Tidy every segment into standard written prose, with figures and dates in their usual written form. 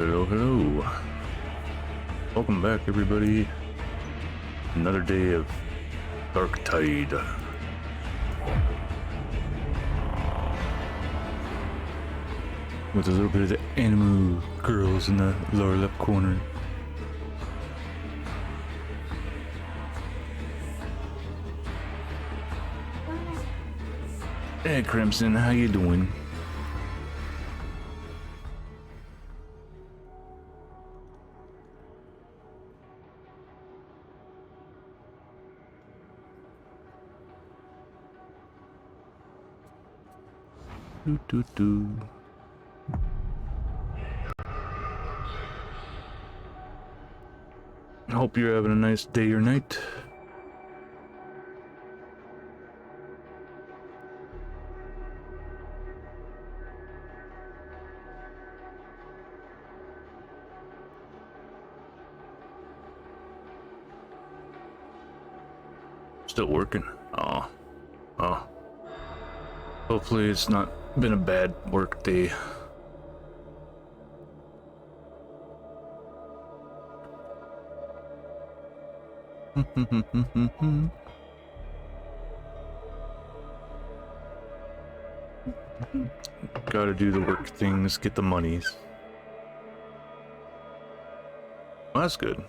Hello, hello. Welcome back, everybody. Another day of Darktide. With a little bit of the animal girls in the lower left corner. Hey, Crimson, how you doing? Do. Hope you're having a nice day or night. Still working. Oh. Hopefully it's not been a bad work day. Gotta do the work things, get the monies. Well, that's good.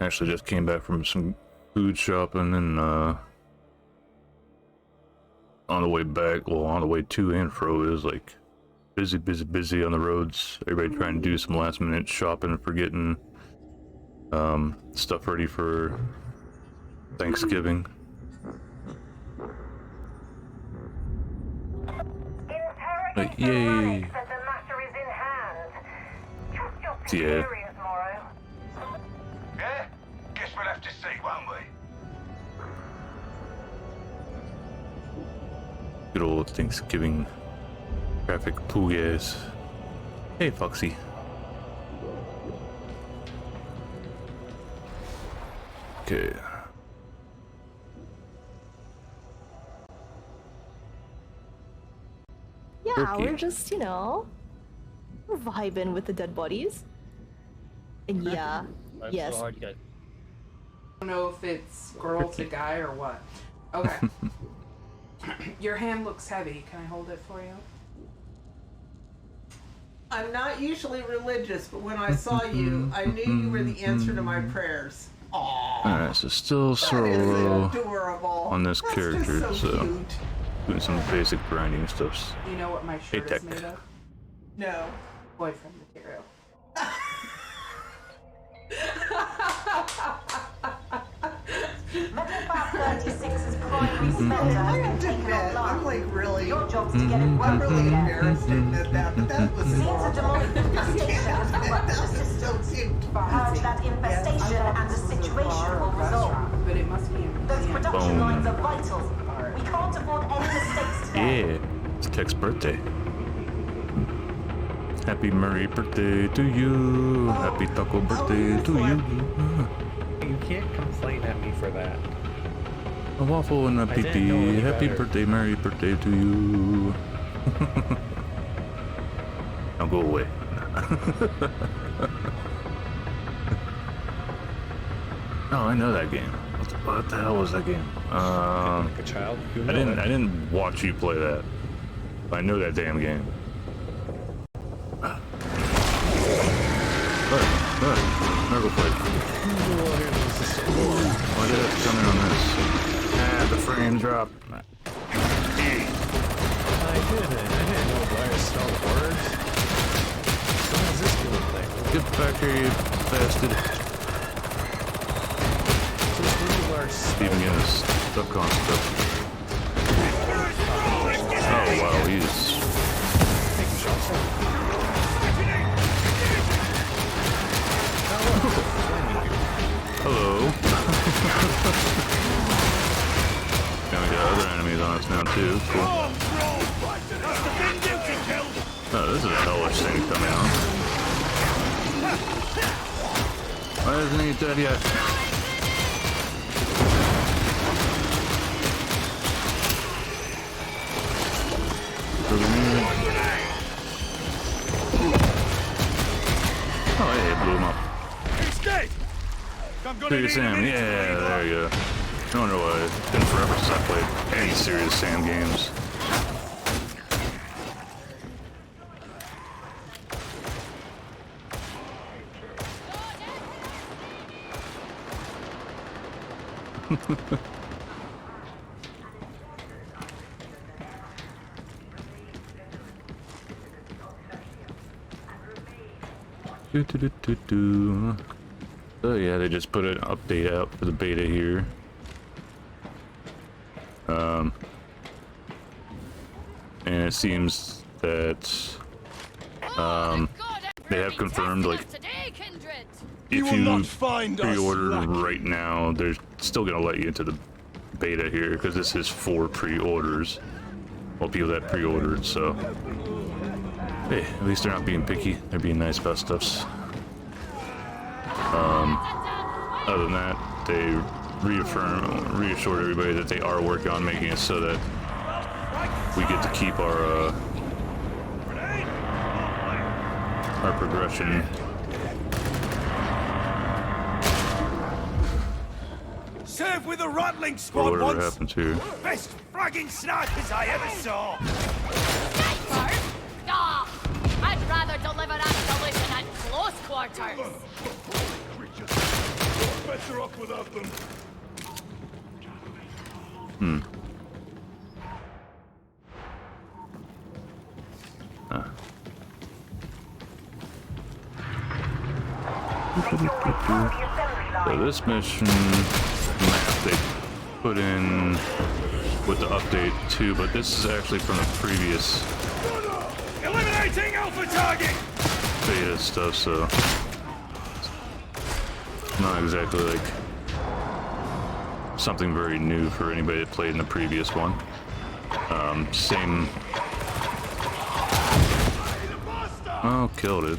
Actually just came back from some food shopping and on the way back, well, on the way to and fro, it was like busy on the roads. Everybody trying to do some last minute shopping for getting stuff ready for Thanksgiving. But yay! Yeah. Yeah? Guess we'll have to see, won't we? Good old Thanksgiving traffic poogas. Hey, Foxy. Okay. Yeah, Turkey. we're just, we're vibing with the dead bodies. And yeah, yes. I don't know if it's girl to guy or what. Okay. Your hand looks heavy. Can I hold it for you? I'm not usually religious, but when I saw you, I knew you were the answer to my prayers. Aww. Alright, so still That is solo adorable. on this That's character, just so cute. doing some basic grinding stuff. You know what my shirt Tech. is made of? No. Boyfriend material. I have to admit, I'm like really, I'm really embarrassed to admit that, but that was adorable. That was so cute. Purge that infestation and the situation will resolve. But it must be in Those production Boom. lines are vital. We can't afford any mistakes today. Yeah, it's Tech's birthday. Happy Murray birthday to you. Happy Taco birthday to you. You can't complain at me for that. A waffle and a I didn't pee know any Happy better. birthday, Merry birthday to you. Now go away. Oh, I know that game. What the hell was that game? Like a child. You I know didn't watch you play that. I know that damn game. Nargle fight. Why did it come in on this? Ah, the frame drop. I didn't know Blair spelled words. So how's this doing thing? Get back here, you bastard. Just read Blair Steven getting stuck on stuff. Oh wow, he's taking shots. hello. And we got other enemies on us now too. Cool. Oh, this is a hellish thing coming out. Why isn't he dead yet? Oh, hey, it blew him up. He's dead. I'm gonna Serious need a Sam, minute to yeah, reload. there you go. I don't know why. It's been forever since I played any Serious Sam games. So yeah, they just put an update out for the beta here. And it seems that they have confirmed, like, if you pre-order right now, they're still gonna let you into the beta here because this is for pre-orders. Well, people that pre-ordered, so hey, at least they're not being picky. They're being nice about stuffs. Other than that, they reassured everybody that they are working on making it so that we get to keep our progression. Serve with a rattling squad Or whatever once. happens here. Best fragging snipers I ever saw. I'd rather deliver absolution at close quarters. Better off without them. So this mission map they put in with the update too, but this is actually from the previous Eliminating alpha target. beta stuff, so it's not exactly like something very new for anybody that played in the previous one. Same. Oh, killed it.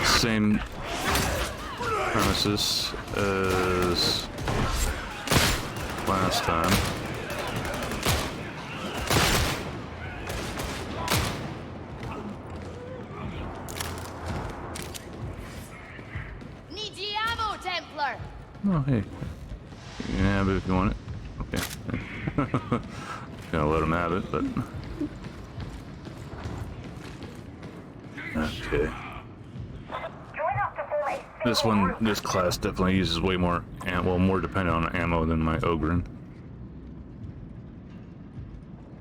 Same premises as last time. Need ye ammo, Templar? Oh, hey. You can have it if you want it. Okay. Gonna let him have it, but... Okay. This class definitely uses way more, well, more dependent on ammo than my Ogren.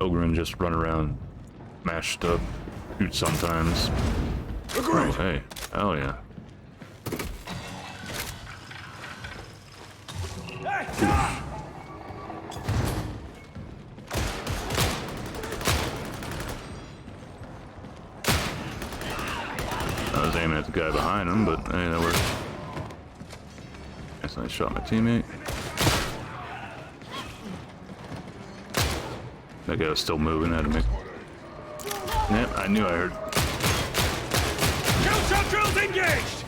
Ogren just run around, mash stuff, shoot sometimes. Oh, hey. Oh, yeah. I was aiming at the guy behind him, but hey, that worked. Nice shot my teammate. That guy was still moving at me. Yep, I knew I heard. Kill shot drills engaged.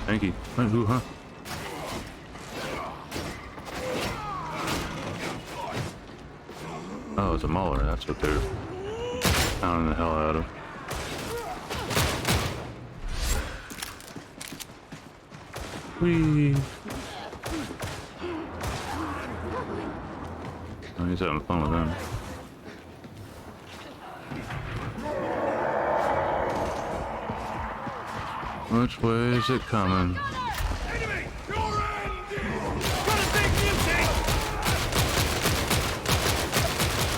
Thank you. Ooh, huh? Oh, it's a Mauler. That's what they're pounding the hell out of. Whee! Oh, he's having fun with them. Which way is it coming? Enemy, your end. Got a big muting.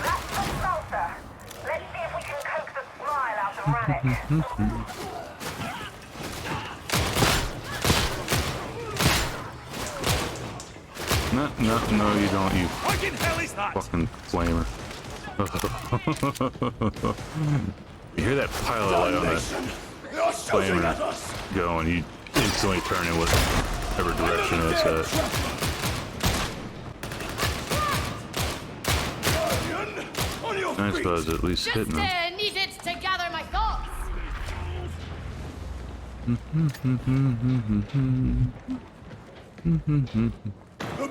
That's the salsa. Let's see if we can coax a smile out of Rannick. No, you don't, you What in hell is that? fucking flamer. You hear that pile of light on that flamer go, and you instantly turn in whatever direction it's at. On your I feet. suppose at least hitting them. Needed to gather my thoughts.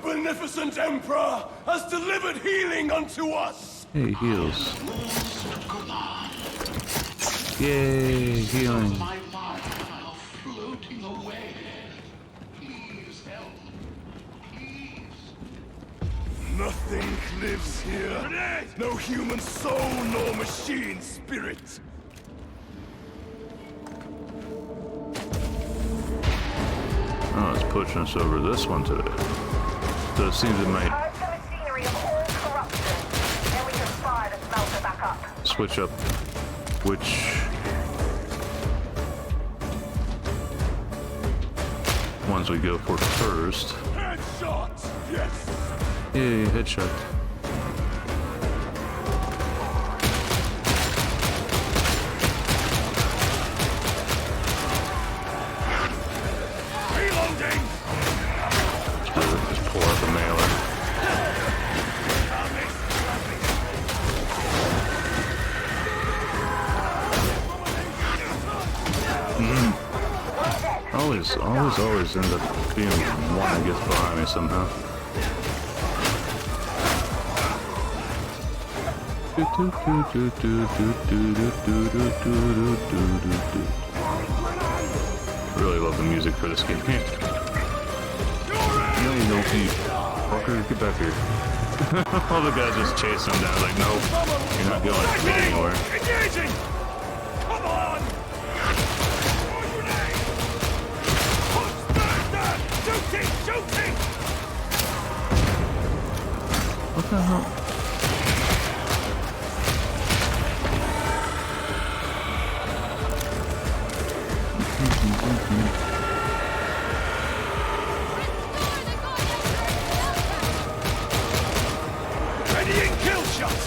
The beneficent Emperor has delivered healing unto us! Hey, heals. Yay, healing. My bile floating away. Please help. Please. Nothing lives here. No human soul nor machine spirit. Oh, it's pushing us over this one today. So it seems it might Purge the machinery of all corruption. Then we can fire the smelter back up. switch up which ones we go for first. Headshot! Yes! Yay, headshot. Reloading! Just pull out the mailer. Always ends up being one that gets behind me somehow. Really love the music for this game. No, you don't eat. Fucker, get back here. All the guys just chasing him down, like, nope, you're not going anywhere. Engaging! Come on! Shooting! Shooting! What the hell? Readying kill shot!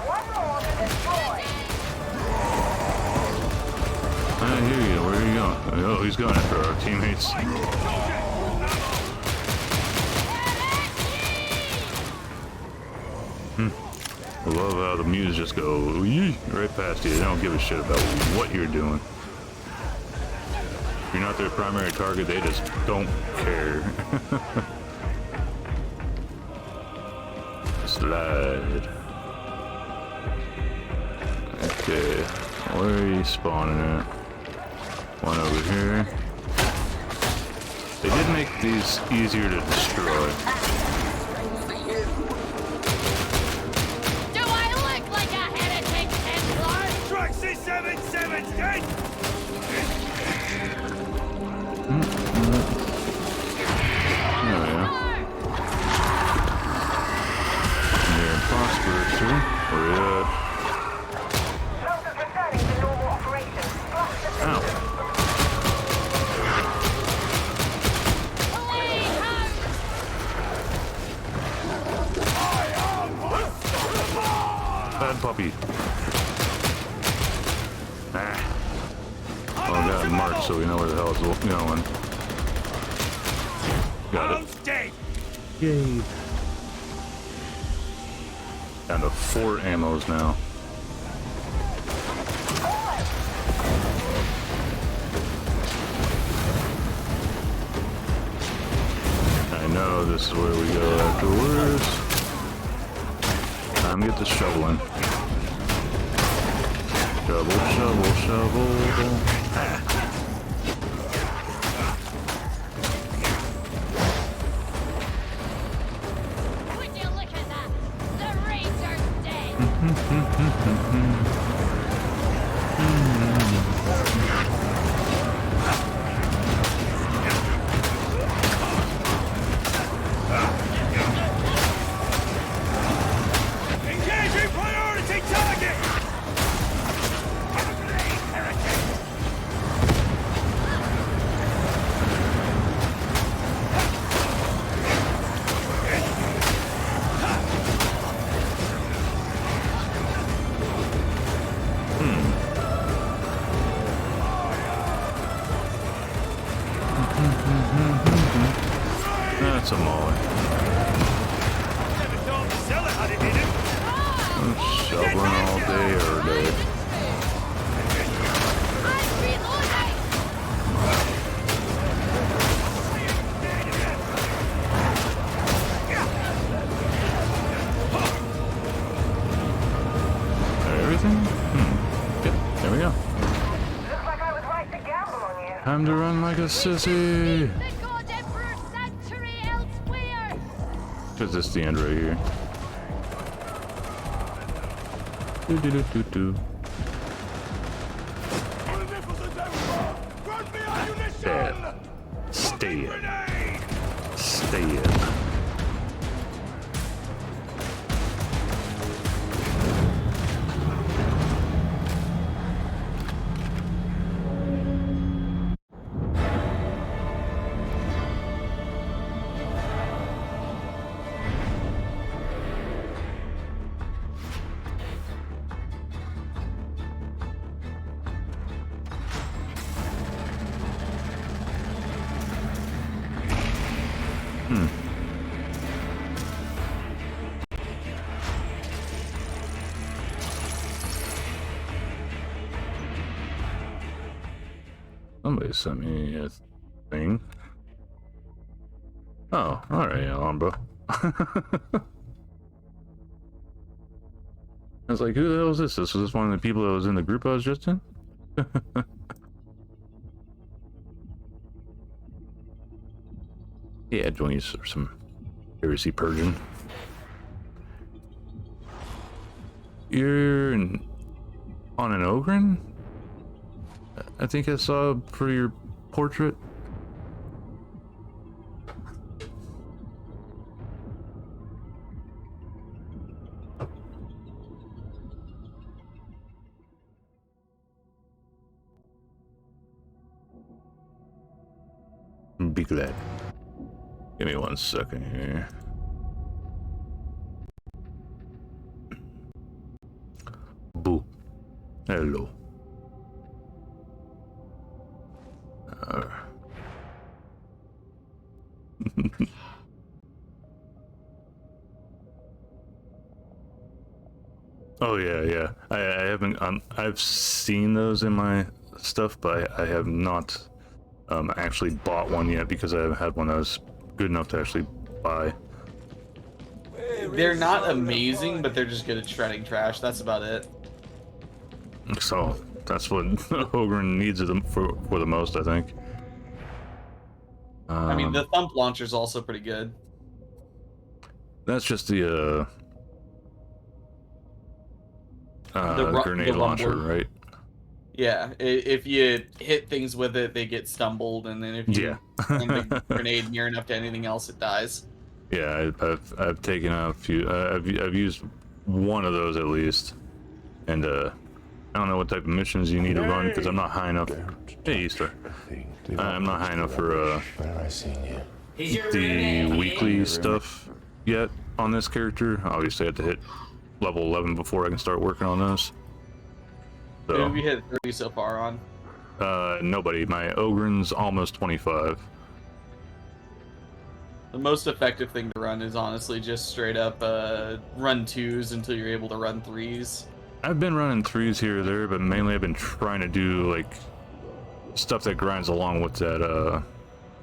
One more to destroy. I hear you. Where are you going? Oh, he's going after our teammates. I love how the music just go yee, right past you. They don't give a shit about what you're doing. If you're not their primary target, they just don't care. Slide. Okay, where are you spawning at? One over here. They did make these easier to destroy. Do I look like a heretic, Templar? Strike C-77, gate! Oh yeah. They're prosperous too. Where you at? Smelter's returning to normal operations. Flush the system. Ow. Bad puppy. Ah. Oh, we got it marked so we know where the hell it's going. Got it. Dead! Yay. Down to 4 ammos now. I know this is where we go afterwards. Time to get the shoveling. Shovel, shovel, shovel. Ah. Would you look at that? The raids are dead. Engaging priority target! That's a molly. Never thought the seller had it in him. I'm shoveling all day every day. I'm reloading. Time to run like a sissy. The God Emperor's sanctuary elsewhere. Cause this the end right here. Do do do do do. Dead. Stay in. Stay in. Somebody sent me a thing. Oh, alright, Alhambra. I was like, who the hell is this? This was one of the people that was in the group I was just in? Yeah, join you for some heresy purging. You're on an Ogren? I think I saw for your portrait. Be glad. Give me 1 second here. Boo. Hello. Oh yeah. I haven't. I've seen those in my stuff, but I have not actually bought one yet because I haven't had one that was good enough to actually buy. They're not amazing, but they're just good at shredding trash. That's about it. So that's what Ogren needs them for the most, I think. I mean, the thump launcher's also pretty good. That's just the grenade launcher, right? Yeah, if you hit things with it, they get stumbled, and then if you bring the grenade near enough to anything else, it dies. Yeah, I've taken a few. I've used one of those at least, and I don't know what type of missions you need to run because I'm not high enough. Hey, Easter. I'm not high enough for the weekly stuff yet on this character. Obviously, I have to hit level 11 before I can start working on those. So, who have you hit 30 so far on? Nobody. My Ogren's almost 25. The most effective thing to run is honestly just straight up run 2s until you're able to run 3s. I've been running 3s here or there, but mainly I've been trying to do like stuff that grinds along with that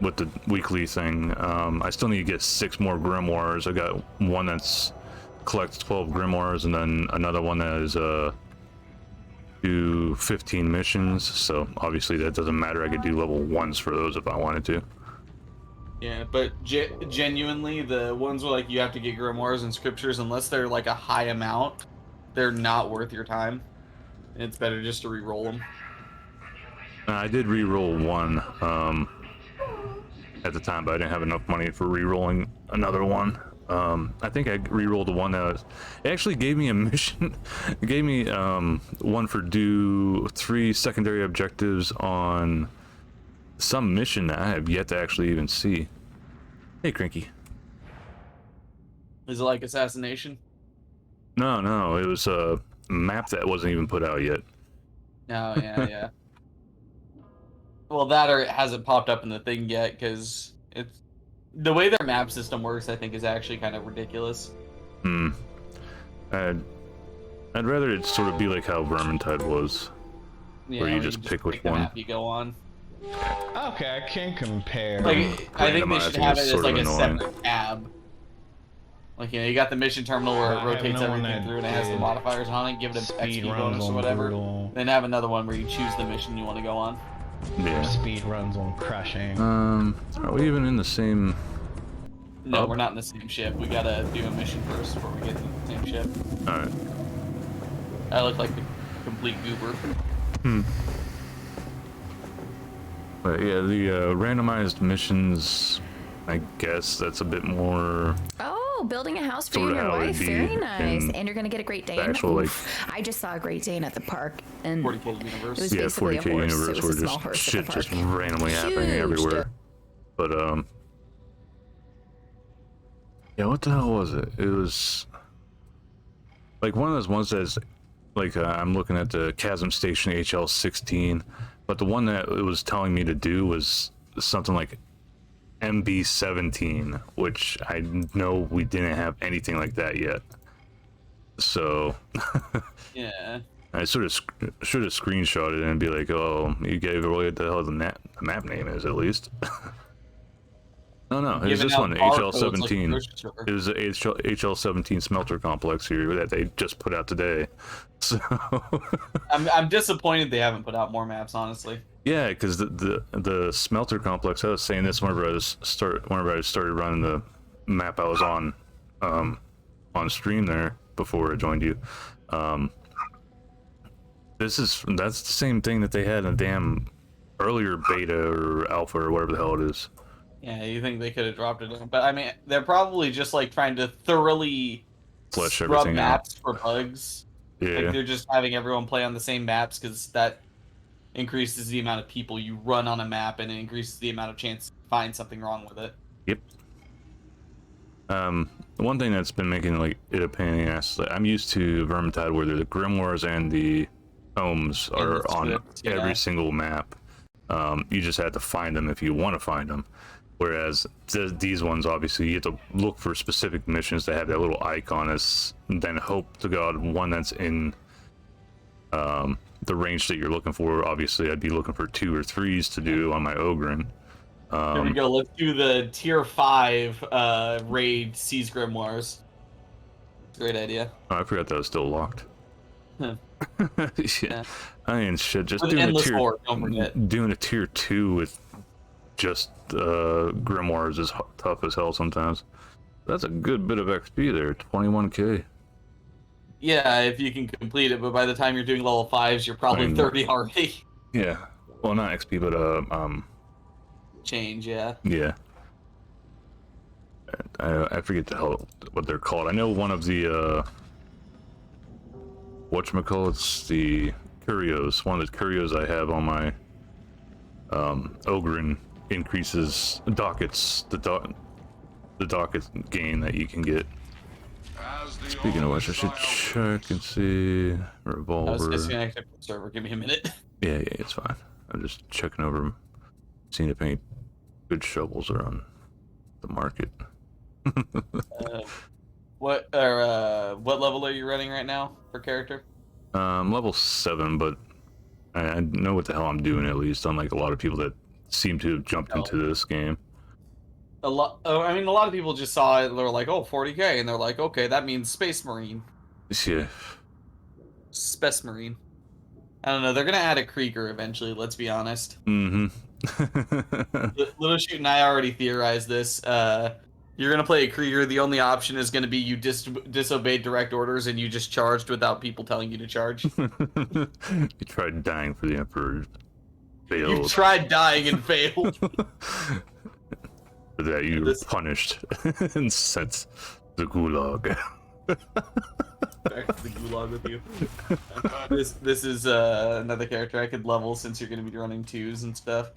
with the weekly thing. I still need to get 6 more grimoires. I got one that's collects 12 grimoires, and then another one that is do 15 missions. So obviously that doesn't matter. I could do level 1s for those if I wanted to. Yeah, but genuinely, the ones where like you have to get grimoires and scriptures, unless they're like a high amount, they're not worth your time. It's better just to re-roll them. I did re-roll one at the time, but I didn't have enough money for re-rolling another one. I think I re-rolled the one that was, it actually gave me a mission. It gave me one for do 3 secondary objectives on some mission that I have yet to actually even see. Hey, Cranky. Is it like assassination? No, it was a map that wasn't even put out yet. No, yeah. Well, that or it hasn't popped up in the thing yet, because it's the way their map system works. I think is actually kind of ridiculous. I'd rather it sort of be like how Vermintide was, Yeah, where you just pick which one map you go on. Okay, I can't compare. Like, I think they should have it as like a annoying. separate tab. Like, you know, you got the mission terminal where it rotates everything through and it has the modifiers on it, give it an XP bonus or whatever. Then have another one where you choose the mission you want to go on. Yeah. Speed runs on crashing. Are we even in the same? No, we're not in the same ship. We gotta do a mission first before we get to the same ship. All right. I look like a complete goober. But yeah, the randomized missions, I guess that's a bit more. Oh, building a house for you and Sorta your how it'd wife. be Very nice. in And you're gonna get a Great Dane. actual, like- Oof. I just saw a Great Dane at the park, and 40K universe. it was Yeah, basically 40K a horse. universe It where was a small just horse shit at the just park. randomly happening Huge. everywhere. But yeah, what the hell was it? It was like one of those ones that's like I'm looking at the Chasm Station HL16, but the one that it was telling me to do was something like MB17, which I know we didn't have anything like that yet. So Yeah. I sort of should have screenshotted it and be like, "Oh, you gave away what the hell the map name is at least." No, it was Giving this out one, barcodes like HL17. a grocery store. It was the HL17 smelter complex here that they just put out today. So I'm disappointed they haven't put out more maps, honestly. yeah, because the smelter complex, I was saying this whenever I started running the map I was on stream there before I joined you. That's the same thing that they had in a damn earlier beta or alpha or whatever the hell it is. Yeah, you think they could have dropped it in, but I mean, they're probably just like trying to thoroughly Flesh scrub everything maps for bugs. Yeah. Like they're just having everyone play on the same maps because that increases the amount of people you run on a map and it increases the amount of chance to find something wrong with it. Yep. One thing that's been making like it a pain in the ass, like, I'm used to Vermintide where the grimoires and the tomes are the on script, yeah. every single map. You just have to find them if you want to find them. Whereas these ones, obviously, you have to look for specific missions that have that little icon, as then hope to God one that's in the range that you're looking for. Obviously, I'd be looking for 2 or 3s to do on my Ogren. Here we go. Let's do the tier 5 raid Seas Grimoires. Great idea. Oh, I forgot that was still locked. Huh. Yeah. I mean, shit. Just With doing a endless tier, horde, don't forget. doing a tier 2 with just grimoires is tough as hell sometimes. That's a good bit of XP there. 21k. Yeah, if you can complete it, but by the time you're doing level 5s, you're probably I mean, 30 already. Yeah. Well, not XP, but Change, yeah. yeah. I forget the hell what they're called. I know one of the whatchamacallits, the curios. One of the curios I have on my Ogren increases dockets, the docket gain that you can get. Speaking of which, I should check and see. I was Revolver. disconnected from the server. Give me a minute. Yeah, it's fine. I'm just checking over, seeing if any good shovels are on the market. What level are you running right now for character? Level 7, but I know what the hell I'm doing at least, unlike a lot of people that seem to have jumped into this game. A lot of people just saw it and they're like, oh, 40k, and they're like, okay, that means Space Marine. Yeah. Space Marine. I don't know, they're gonna add a Krieger eventually, let's be honest. Mm-hmm. Little Shoot and I already theorized this. You're gonna play a Krieger, the only option is gonna be you disobeyed direct orders and you just charged without people telling you to charge. You tried dying for the Emperor. You Failed. tried dying and failed. For that you were punished and sent to the gulag. Back to the gulag with you. This is another character I could level since you're gonna be running 2s and stuff.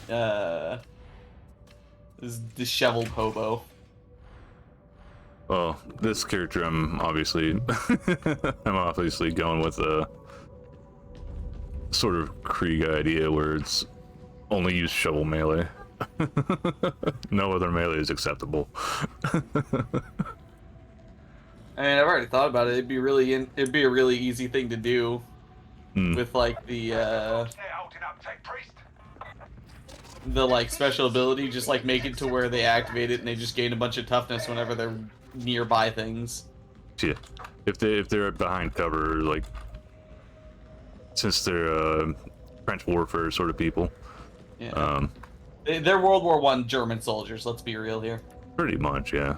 This is disheveled hobo. Well, this character I'm obviously going with a sort of Krieg idea where it's only use shovel melee. No other melee is acceptable. I mean, I've already thought about it. It'd be a really easy thing to do with like the like special ability. Just like make it to where they activate it and they just gain a bunch of toughness whenever they're nearby things. Yeah, if they're behind cover, like since they're French warfare sort of people. Yeah. They're World War I German soldiers. Let's be real here. Pretty much, yeah.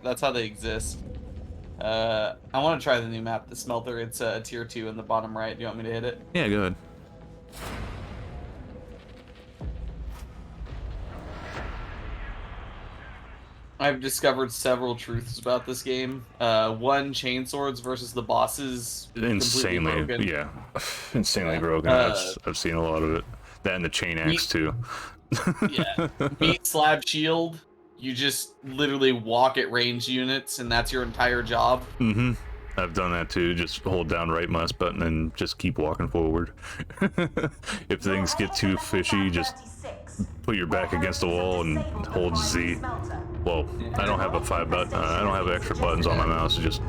That's how they exist. I want to try the new map, the Smelter. It's tier 2 in the bottom right. Do you want me to hit it? Yeah, go ahead. I've discovered several truths about this game. One, chainswords versus the bosses. Insanely, broken. yeah. Insanely broken. I've seen a lot of it. That and the chain axe, too. Yeah. Meat slab shield. You just literally walk at range units, and that's your entire job. Mm-hmm. I've done that too. Just hold down right mouse button and just keep walking forward. If things get too fishy, just put your back against the wall and hold Z. Well, I don't have a 5 button. I don't have extra buttons on my mouse. It's just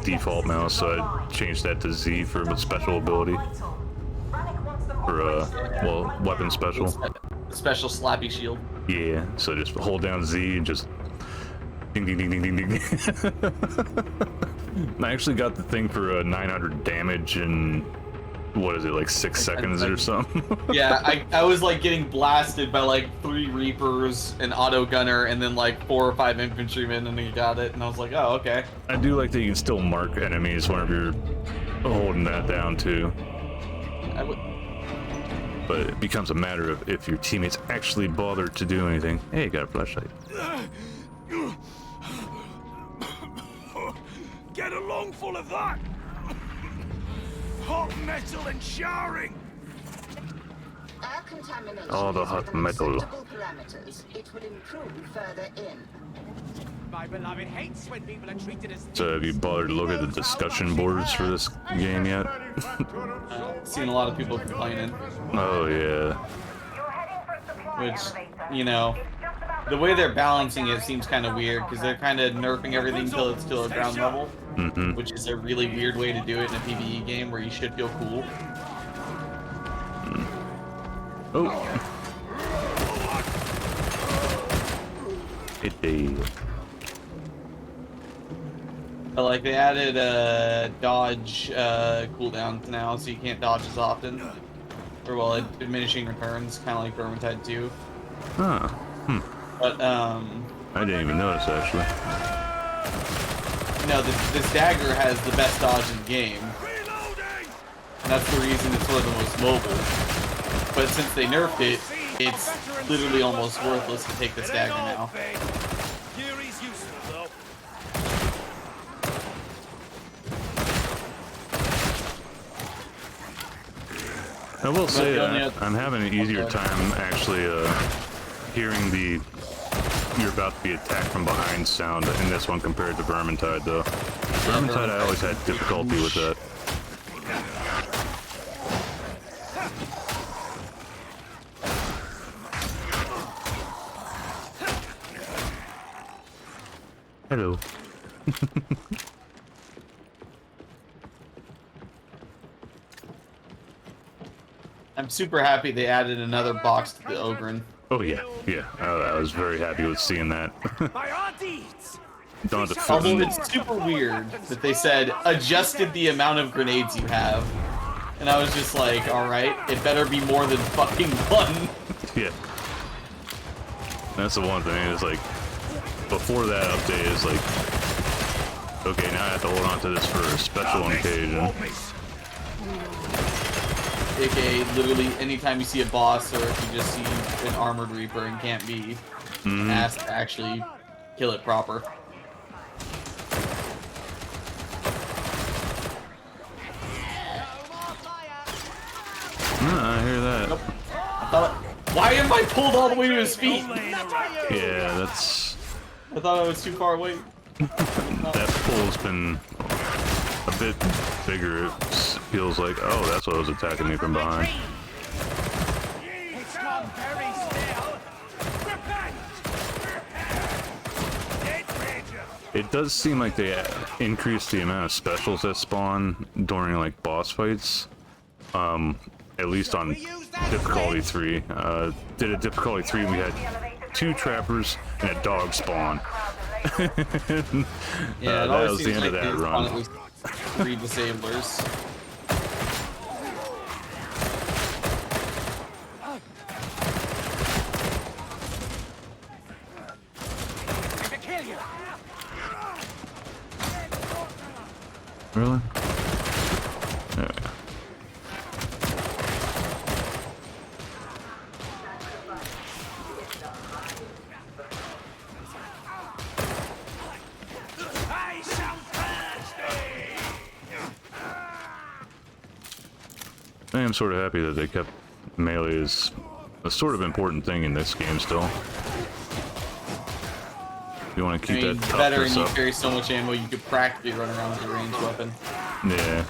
default mouse, so I changed that to Z for a special ability. For well, weapon special. Special slappy shield. Yeah. So just hold down Z and just ding ding ding ding ding ding. I actually got the thing for 900 damage in, what is it, like 6 seconds or something? Yeah, I was like getting blasted by like 3 Reapers, an auto gunner, and then like 4 or 5 infantrymen, and he got it, and I was like, oh, okay. I do like that you can still mark enemies whenever you're holding that down too. But it becomes a matter of if your teammates actually bother to do anything. Hey, got a flashlight. Get a lungful of that! Hot metal and showering! Air contamination Oh, the hot metal. parameters. It will improve further in. My beloved hates when people are treated as... So have you bothered to look at the discussion boards for this game yet? Seen a lot of people complaining. Oh yeah. Which, you know, the way they're balancing it seems kind of weird, because they're kind of nerfing everything till it's still a ground level, which is a really weird way to do it in a PvE game where you should feel cool. Oh. It did. But like they added dodge cooldowns now, so you can't dodge as often. Or well, diminishing returns, kind of like Vermintide 2. Huh. But I didn't even notice actually. You know, this dagger has the best dodge in the game, and that's the reason it's one of the most mobile. But since they nerfed it, it's literally almost worthless to take this dagger now. I will say I'm having an easier time actually hearing the "you're about to be attacked from behind" sound in this one compared to Vermintide though. Vermintide I always had difficulty with that. Hello. I'm super happy they added another box to the Ogren. Oh yeah, yeah. I was very happy with seeing that. Don't have to Although it's super weird that they said adjusted the amount of grenades you have, and I was just like, all right, it better be more than fucking one. Yeah. That's the one thing. Is like before that update is like, okay, now I have to hold on to this for a special occasion. AKA, literally, anytime you see a boss, or if you just see an armored Reaper and can't be asked to actually kill it proper. I hear that. Nope. Why am I pulled all the way to his feet? Yeah, that's... I thought I was too far away. That pull's been a bit bigger. It feels like, oh, that's what was attacking me from behind. It does seem like they increased the amount of specials that spawn during like boss fights. At least on difficulty 3. Did a difficulty 3 and we had 2 trappers and a dog spawn. Yeah, that was the end of that run. At least 3 disablers. really? Yeah. I shall thirsty! I am sort of happy that they kept melee as a sort of important thing in this game still. You want to keep that toughness better, and you up. carry so much ammo, you could practically run around with a ranged weapon. Yeah.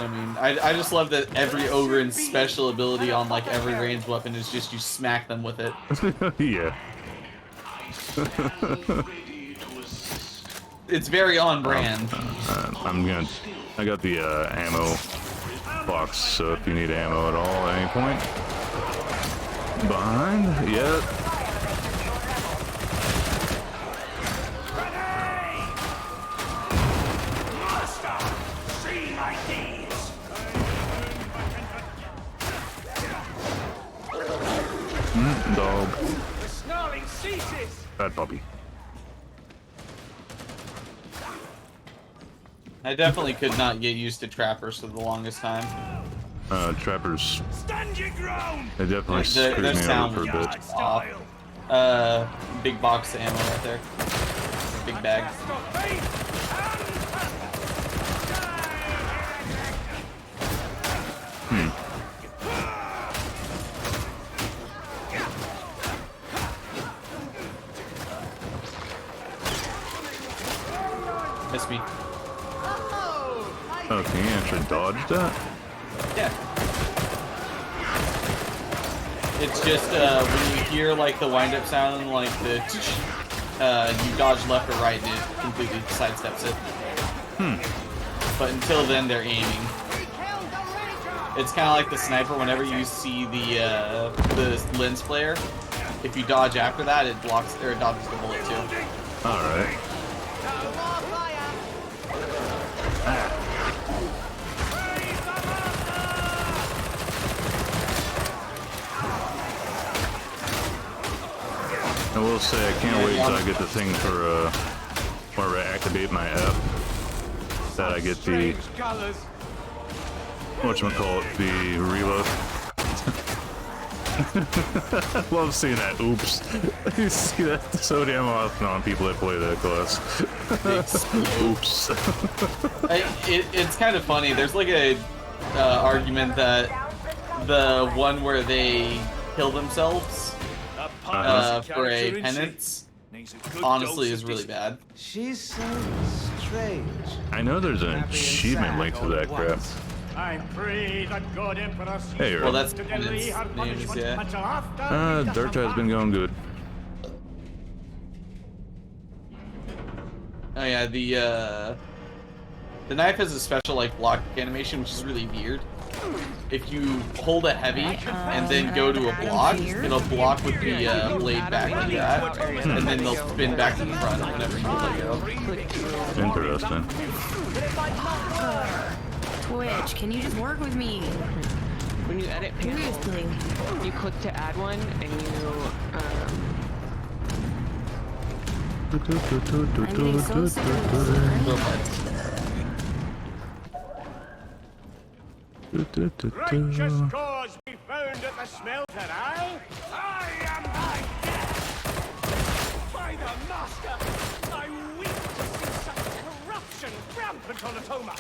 I mean, I just love that every Ogre's special ability on like every ranged weapon is just you smack them with it. Yeah. It's very on brand. I got the ammo box, so if you need ammo at all at any point. Behind? Yep. Dog. The snarling ceases! Bad puppy. I definitely could not get used to trappers for the longest time. Trappers. Stand your ground! They definitely screwed Their me sound over for a was bit. off. Big box of ammo right there. Big bag. Miss me. Oh, can you actually dodge that? Yeah. It's just when you hear like the wind-up sound, like the you dodge left or right, and it completely sidesteps it. But until then, they're aiming. It's kind of like the sniper. Whenever you see the lens flare, if you dodge after that, it blocks or it dodges the bullet too. All right. I will say I can't wait until I get the thing for where I activate my F. That I get the whatchamacallit, the reload. Love seeing that. Oops. You see that so damn often on people that play that class. Oops. It's kind of funny. There's like a argument that the one where they kill themselves for a penance honestly is really bad. She's so strange. I know there's an achievement linked to that crap. I pray that God Emperor sees Hey, well, that's to delay her punishment yeah. until after Darktide's been going good. Oh yeah, the knife has a special like block animation, which is really weird. If you hold it heavy and then go to a block, it'll block with the blade back like that, and then they'll spin back to the front whenever you let go. Interesting. Twitch, can you just work with me? When you edit panels, you click to add one, and you I'm getting so sick of this. righteous cause be found at the smelter, aye? I am thy death! By the master, I weep to see such corruption rampant on Atoma!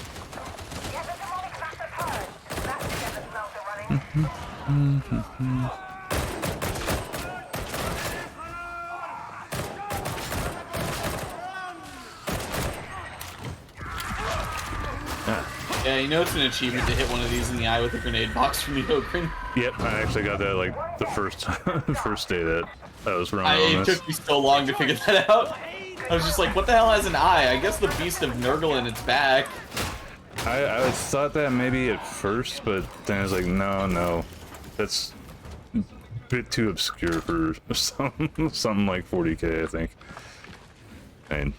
Get the demonic master purged. That's to get the smelter running. Yeah, you know it's an achievement to hit one of these in the eye with a grenade box from the Ogre. Yep, I actually got that like the first first day that I was running on It this. took me so long to figure that out. I was just like, what the hell has an eye? I guess the Beast of Nurgle in its back. I thought that maybe at first, but then I was like, no, that's a bit too obscure for something like 40k, I think. And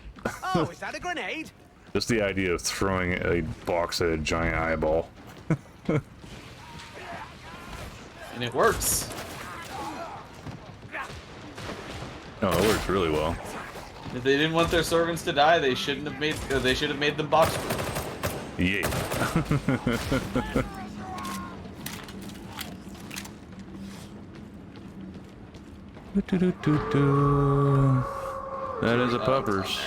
Oh, is that a grenade? just the idea of throwing a box at a giant eyeball. And it works. No, it works really well. If they didn't want their servants to die, they shouldn't have made. Or they should have made them box. Yeah. That is a puppers.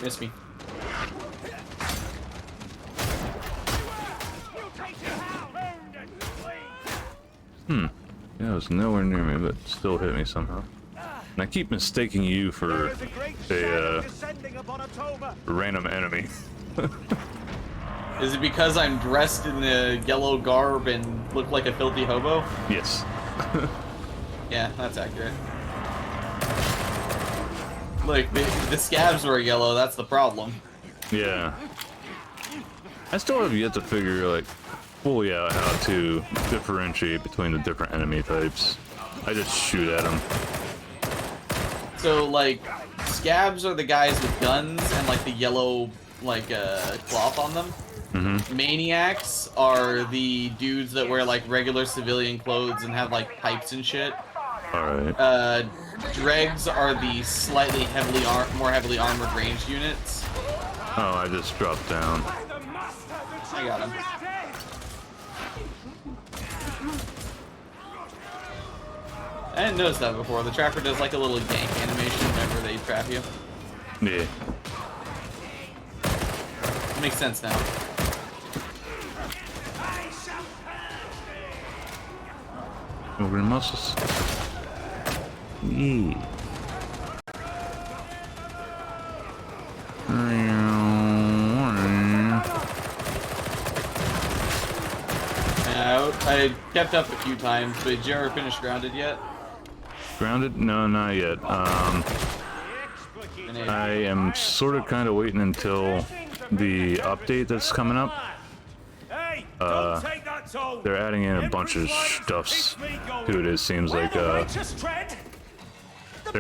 Miss me. Yeah, it was nowhere near me, but still hit me somehow. And I keep mistaking you for a random enemy. Is it because I'm dressed in the yellow garb and look like a filthy hobo? Yes. Yeah, that's accurate. Look, the scabs were yellow, that's the problem. Yeah. I still have yet to figure, like, fully out how to differentiate between the different enemy types. I just shoot at them. So, like, scabs are the guys with guns and, like, the yellow, like, cloth on them. Mm-hmm. Maniacs are the dudes that wear, like, regular civilian clothes and have, like, pipes and shit. Alright. Dregs are the slightly more heavily armored ranged units. Oh, I just dropped down. I got him. I didn't notice that before. The trapper does like a little yank animation whenever they trap you. Yeah. Makes sense now. Over the muscles. Yeah. I kept up a few times, but did you ever finish Grounded yet? Grounded? No, not yet. I am sort of kind of waiting until the update that's coming up. They're adding in a bunch of stuffs to it. It seems like they're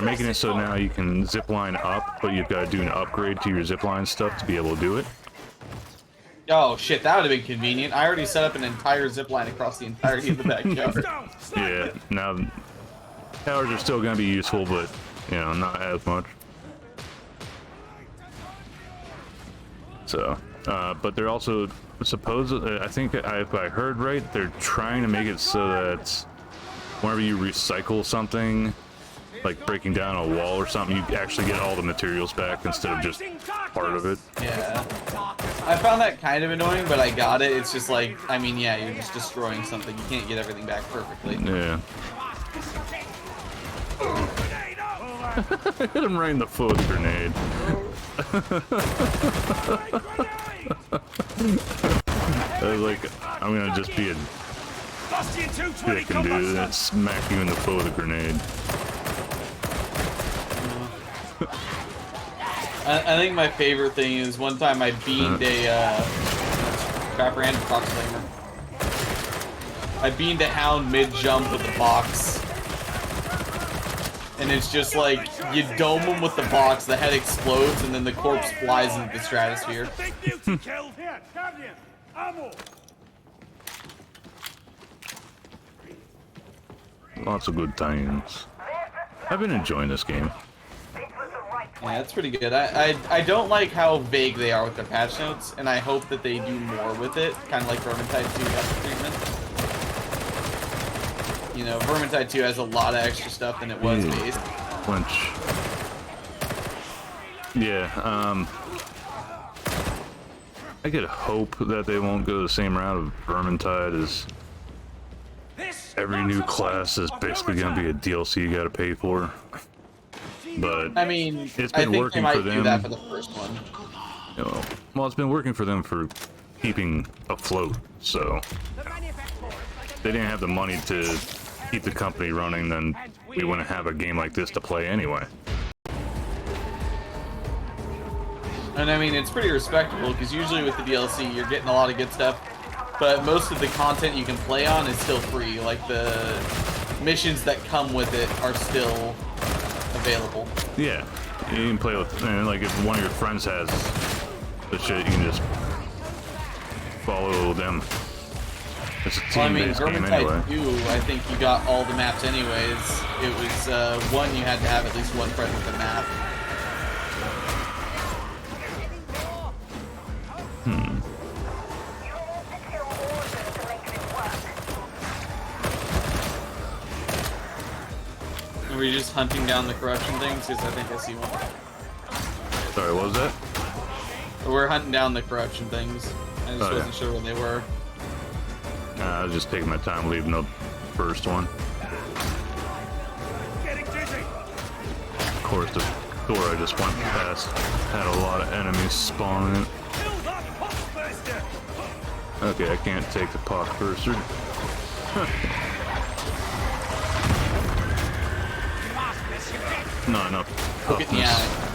making it so now you can zipline up, but you've got to do an upgrade to your zipline stuff to be able to do it. Oh shit, that would have been convenient. I already set up an entire zipline across the entirety of the backyard. Yeah, now towers are still going to be useful, but you know, not as much. So, but they're also supposedly, I think if I heard right, they're trying to make it so that whenever you recycle something, like breaking down a wall or something, you actually get all the materials back instead of just part of it. Yeah. I found that kind of annoying, but I got it. It's just like, I mean, yeah, you're just destroying something. You can't get everything back perfectly. Yeah. Hit him right in the foot with a grenade. I was like, I'm gonna just be a dick and do that, smack you in the foot with a grenade. I think my favorite thing is one time I beamed a trapper and fox flamer. I beamed a hound mid-jump with the box. And it's just like, you dome him with the box, the head explodes, and then the corpse flies into the stratosphere. Lots of good times. I've been enjoying this game. Yeah, that's pretty good. I don't like how vague they are with their patch notes, and I hope that they do more with it, kind of like Vermintide 2 got the treatment. You know, Vermintide 2 has a lot of extra stuff than it was based. Bunch. Yeah, I could hope that they won't go the same route of Vermintide as every new class is basically going to be a DLC you got to pay for. But I mean, it's been working for them. Do that for the first one. You know, well, it's been working for them for keeping afloat, so they didn't have the money to keep the company running, then we wouldn't have a game like this to play anyway. And I mean, it's pretty respectable, because usually with the DLC, you're getting a lot of good stuff, but most of the content you can play on is still free. Like, the missions that come with it are still available. Yeah, you can play with, and like if one of your friends has the shit, you can just follow them. It's a Well, I mean, team-based game Darktide anyway. 2, I think you got all the maps anyways. It was, one, you had to have at least one friend with the map. And were you just hunting down the corruption things? Because I think I see one. Sorry, what was that? We're hunting down the corruption things. I just Oh, wasn't sure when they were. I was just taking my time leaving the first one. Getting dizzy. Of course, the door I just went past had a lot of enemies spawning in it. Kill that pockburster. Okay, I can't take the pockburster. Not enough Look at me toughness. out.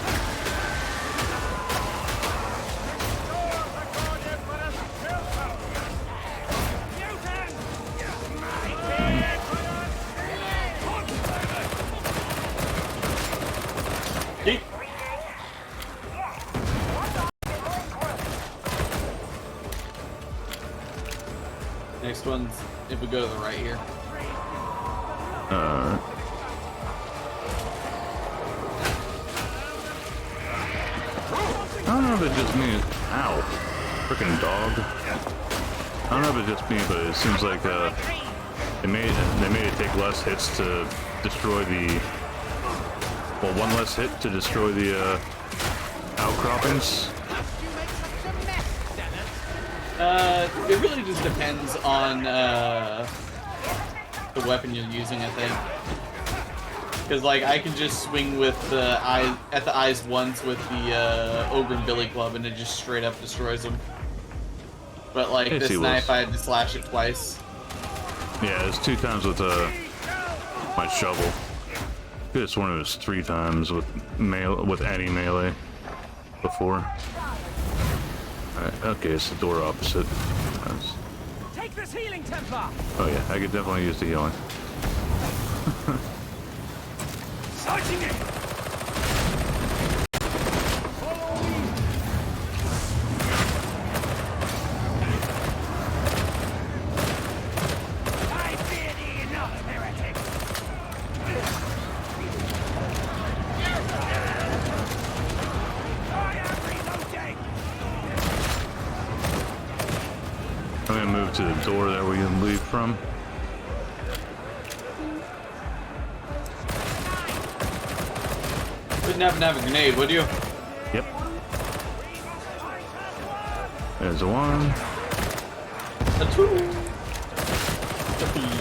Yeet. Next one's if we go to the right here. I don't know if it's just me. Ow. Frickin' dog. I don't know if it's just me, but it seems like they made it take less hits to destroy the. Well, one less hit to destroy the outcroppings. It really just depends on the weapon you're using, I think. Because like I can just swing with the eyes once with the Ogre and Billy Club, and it just straight up destroys them. But like Yes, this he knife, was. I had to slash it twice. Yeah, it's 2 times with my shovel. Could have sworn it was 3 times with any melee before. Alright, okay, it's the door opposite. That's... Take this healing Templar. Oh yeah, I could definitely use the healing. Charging it. I fear thee enough, heretic. I am reloading. I'm gonna move to the door that we can leave from. Wouldn't happen to have a grenade, would you? Yep. There's one. A two. A three.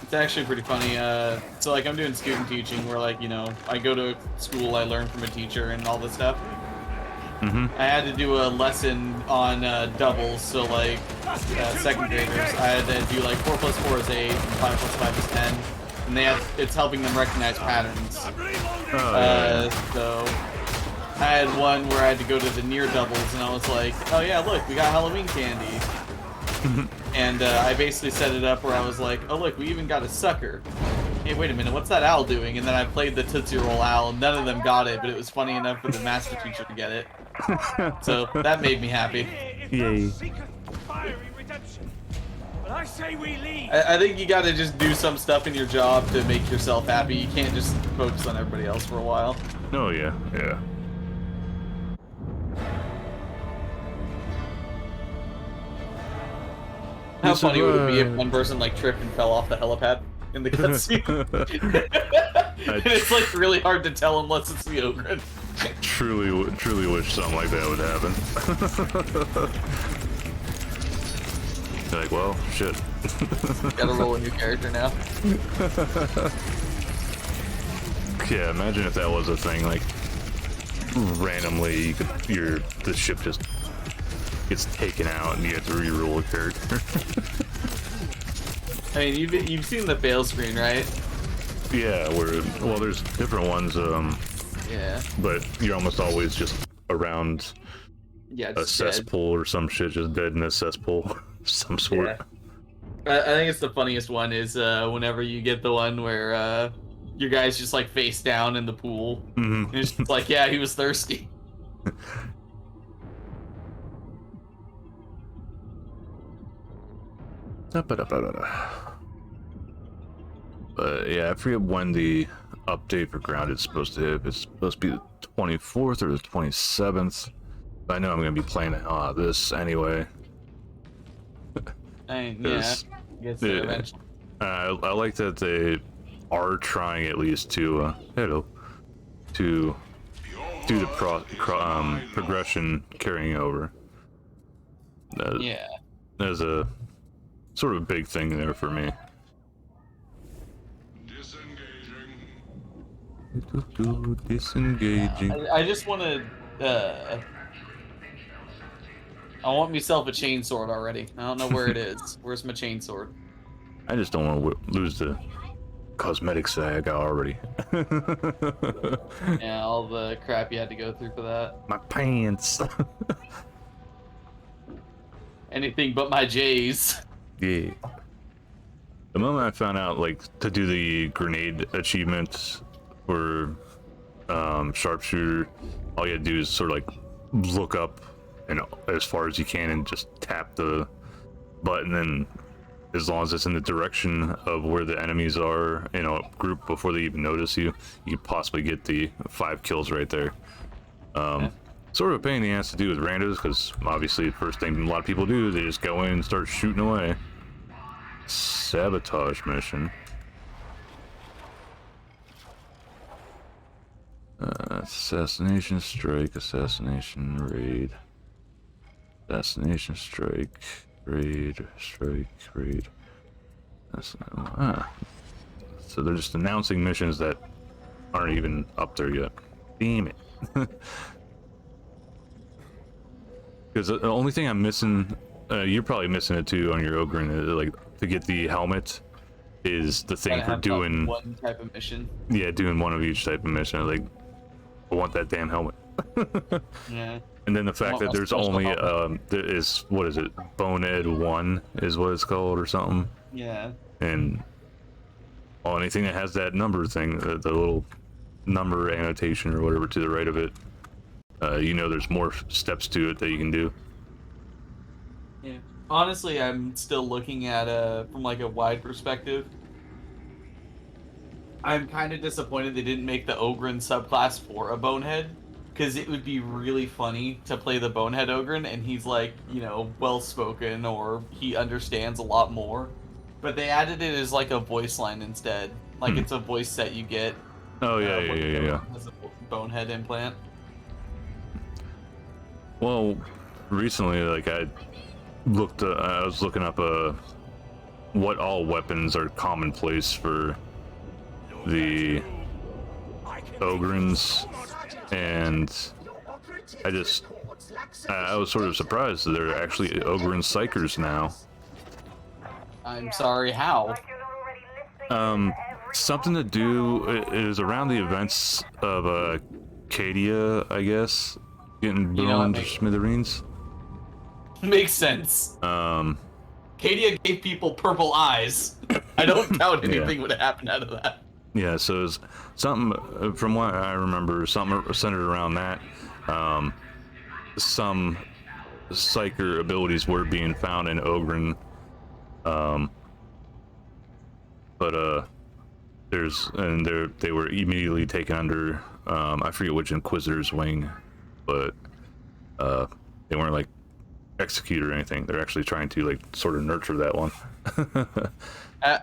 It's actually pretty funny. So like I'm doing student teaching where like, you know, I go to school, I learn from a teacher and all this stuff. I had to do a lesson on doubles, so like second graders, I had to do like 4 + 4 is 8, and 5 + 5 is 10, and it's helping them recognize patterns. So I had one where I had to go to the near doubles, and I was like, oh yeah, look, we got Halloween candy. And I basically set it up where I was like, oh look, we even got a sucker. Hey, wait a minute, what's that owl doing? And then I played the Tootsie Roll owl, and none of them got it, but it was funny enough for the master teacher to get it. So that made me happy. Yay. I say we leave. I think you gotta just do some stuff in your job to make yourself happy. You can't just focus on everybody else for a while. Oh yeah, yeah. How funny would it be if one person like tripped and fell off the helipad in the cutscene? And it's like really hard to tell unless it's the Ogre. Truly wish something like that would happen. You're like, well, shit. Gotta roll a new character now. Yeah, imagine if that was a thing, like randomly the ship just gets taken out and you have to re-roll a character. I mean, you've seen the fail screen, right? Yeah, well, there's different ones, yeah. but you're almost always just around a just cesspool or some shit, just dead in a cesspool of some sort. Yeah. I think it's the funniest one is whenever you get the one where your guy's just like face down in the pool. Mm-hmm. And it's just like, yeah, he was thirsty. But yeah, I forget when the update for Grounded is supposed to hit. It's supposed to be the 24th or the 27th. But I know I'm gonna be playing this anyway. Yeah, gets there eventually. I like that they are trying at least to do the progression carrying over. Yeah. There's a sort of big thing there for me. Disengaging. I just want to. I want myself a chainsword already. I don't know where it is. Where's my chainsword? I just don't want to lose the cosmetics that I got already. Yeah, all the crap you had to go through for that. My pants. Anything but my J's. Yeah. The moment I found out, like, to do the grenade achievement for sharpshooter, all you had to do is sort of like look up and as far as you can and just tap the button, and as long as it's in the direction of where the enemies are in a group before they even notice you, you could possibly get the 5 kills right there. Sort of a pain in the ass to do with randos, because obviously the first thing a lot of people do, they just go in and start shooting away. Sabotage mission. Assassination strike, assassination raid. Assassination strike, raid, strike, raid. So they're just announcing missions that aren't even up there yet. Damn it. Because the only thing I'm missing, you're probably missing it too on your Ogren, like to get the helmet is the thing for doing one type of mission. Yeah, doing one of each type of mission. Like, I want that damn helmet. Yeah. And then the fact that there's only there is, what is it, Bonehead 1 is what it's called or something. Yeah. And anything that has that number thing, the little number annotation or whatever to the right of it, you know, there's more steps to it that you can do. Yeah. Honestly, I'm still looking at from like a wide perspective. I'm kind of disappointed they didn't make the Ogren subclass for a Bonehead, because it would be really funny to play the Bonehead Ogren and he's like, you know, well-spoken or he understands a lot more. But they added it as like a voice line instead. Like it's a voice set you get. Oh yeah, yeah. As a Bonehead implant. Well, recently, like I was looking up what all weapons are commonplace for the Ogrens, and I was sort of surprised that they're actually Ogren Psychers now. I'm sorry, how? Something to do, it is around the events of Cadia, I guess, getting blown to smithereens. Makes sense. Cadia gave people purple eyes. I don't doubt anything would happen out of that. Yeah, so it's something, from what I remember, something centered around that. Some Psyker abilities were being found in Ogren. They were immediately taken under, I forget which Inquisitor's wing, but they weren't like executed or anything. They're actually trying to like sort of nurture that one.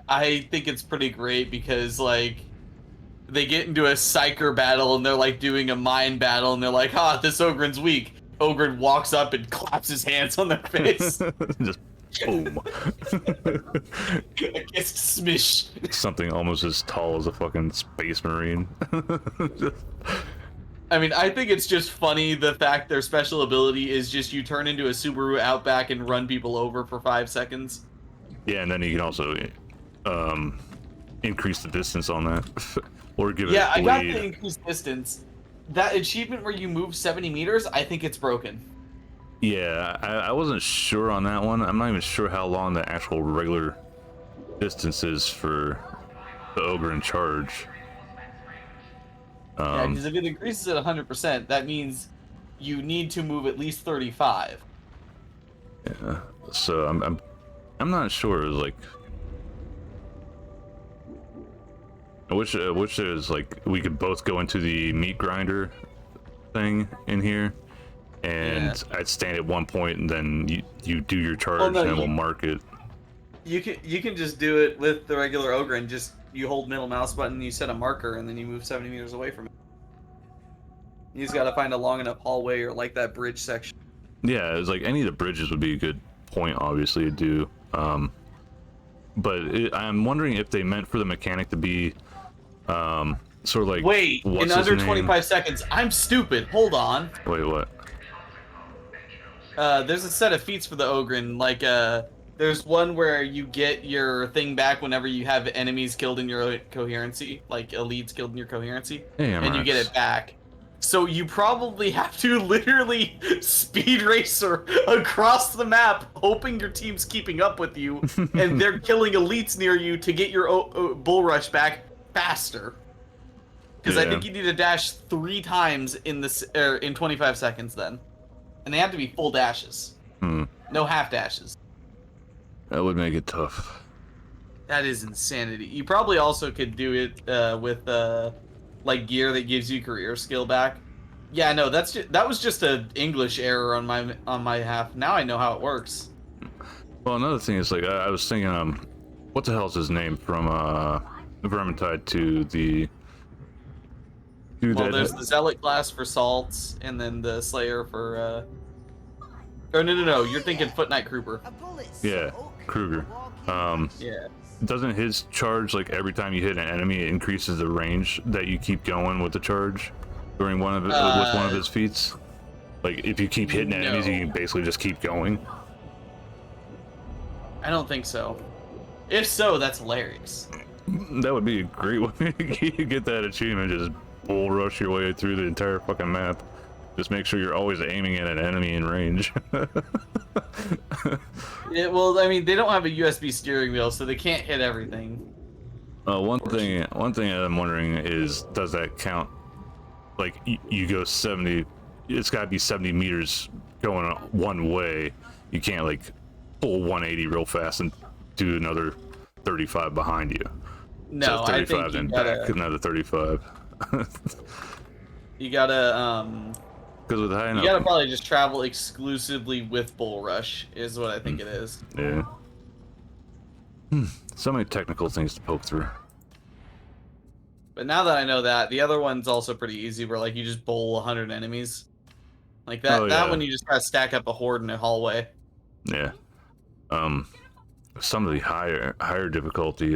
I think it's pretty great because like they get into a Psyker battle and they're like doing a mind battle and they're like, this Ogren's weak. Ogren walks up and claps his hands on their face. Just boom. It's smish. Something almost as tall as a fucking space marine. I mean, I think it's just funny the fact their special ability is just you turn into a Subaru Outback and run people over for 5 seconds. Yeah, and then you can also increase the distance on that. Or give it Yeah, I got bleed. the increased distance. That achievement where you move 70 meters, I think it's broken. Yeah, I wasn't sure on that one. I'm not even sure how long the actual regular distances for the ogre in charge. Yeah, because if it increases at 100%, that means you need to move at least 35. Yeah. So I'm not sure. Like, I wish there's like we could both go into the meat grinder thing in here, and I'd stand at one point, and then you do your charge, and we'll mark it. You can just do it with the regular ogre, and just you hold middle mouse button, you set a marker, and then you move 70 meters away from it. You just gotta find a long enough hallway or like that bridge section. Yeah, it's like any of the bridges would be a good point, obviously, to do. But I'm wondering if they meant for the mechanic to be sort of like, wait, in under 25 seconds. I'm stupid. Hold on. Wait, what? There's a set of feats for the Ogren. Like, there's one where you get your thing back whenever you have enemies killed in your coherency, like elites killed in your coherency, and you get it back. So you probably have to literally speed racer across the map, hoping your team's keeping up with you, and they're killing elites near you to get your bull rush back faster. Because I think you need to dash 3 times in this in 25 seconds then, and they have to be full dashes. No half dashes. That would make it tough. That is insanity. You probably also could do it with like gear that gives you career skill back. Yeah, no, that was just an English error on my half. Now I know how it works. Well, another thing is like I was thinking, what the hell's his name from Darktide to the. Well, there's the Zealot class for salts, and then the Slayer for. Oh no! You're thinking Foot Knight Kruger. Yeah, Kruger. Yeah. Doesn't his charge, like every time you hit an enemy, it increases the range that you keep going with the charge during one of with one of his feats? Like if you keep hitting enemies, you can basically just keep going. I don't think so. If so, that's hilarious. That would be a great way to get that achievement. Just bull rush your way through the entire fucking map. Just make sure you're always aiming at an enemy in range. Yeah, well, I mean, they don't have a USB steering wheel, so they can't hit everything. One thing I'm wondering is, does that count? Like, you go 70, it's got to be 70 meters going one way. You can't, like, pull 180 real fast and do another 35 behind you. No, so 35 I think and back another 35. You gotta, because with high enough, you gotta probably just travel exclusively with Bull Rush, is what I think it is. Yeah. So many technical things to poke through. But now that I know that, the other one's also pretty easy, where like you just bowl 100 enemies. Like that, that one you just gotta stack up a horde in a hallway. Yeah. Some of the higher difficulty,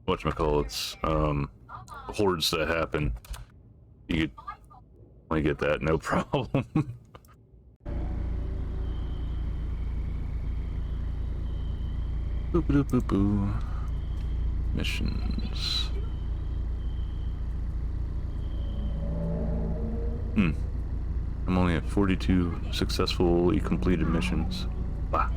whatchamacallits, hordes that happen, you could only get that, no problem. Boop boop boop boo. Missions. I'm only at 42 successfully completed missions. Wow.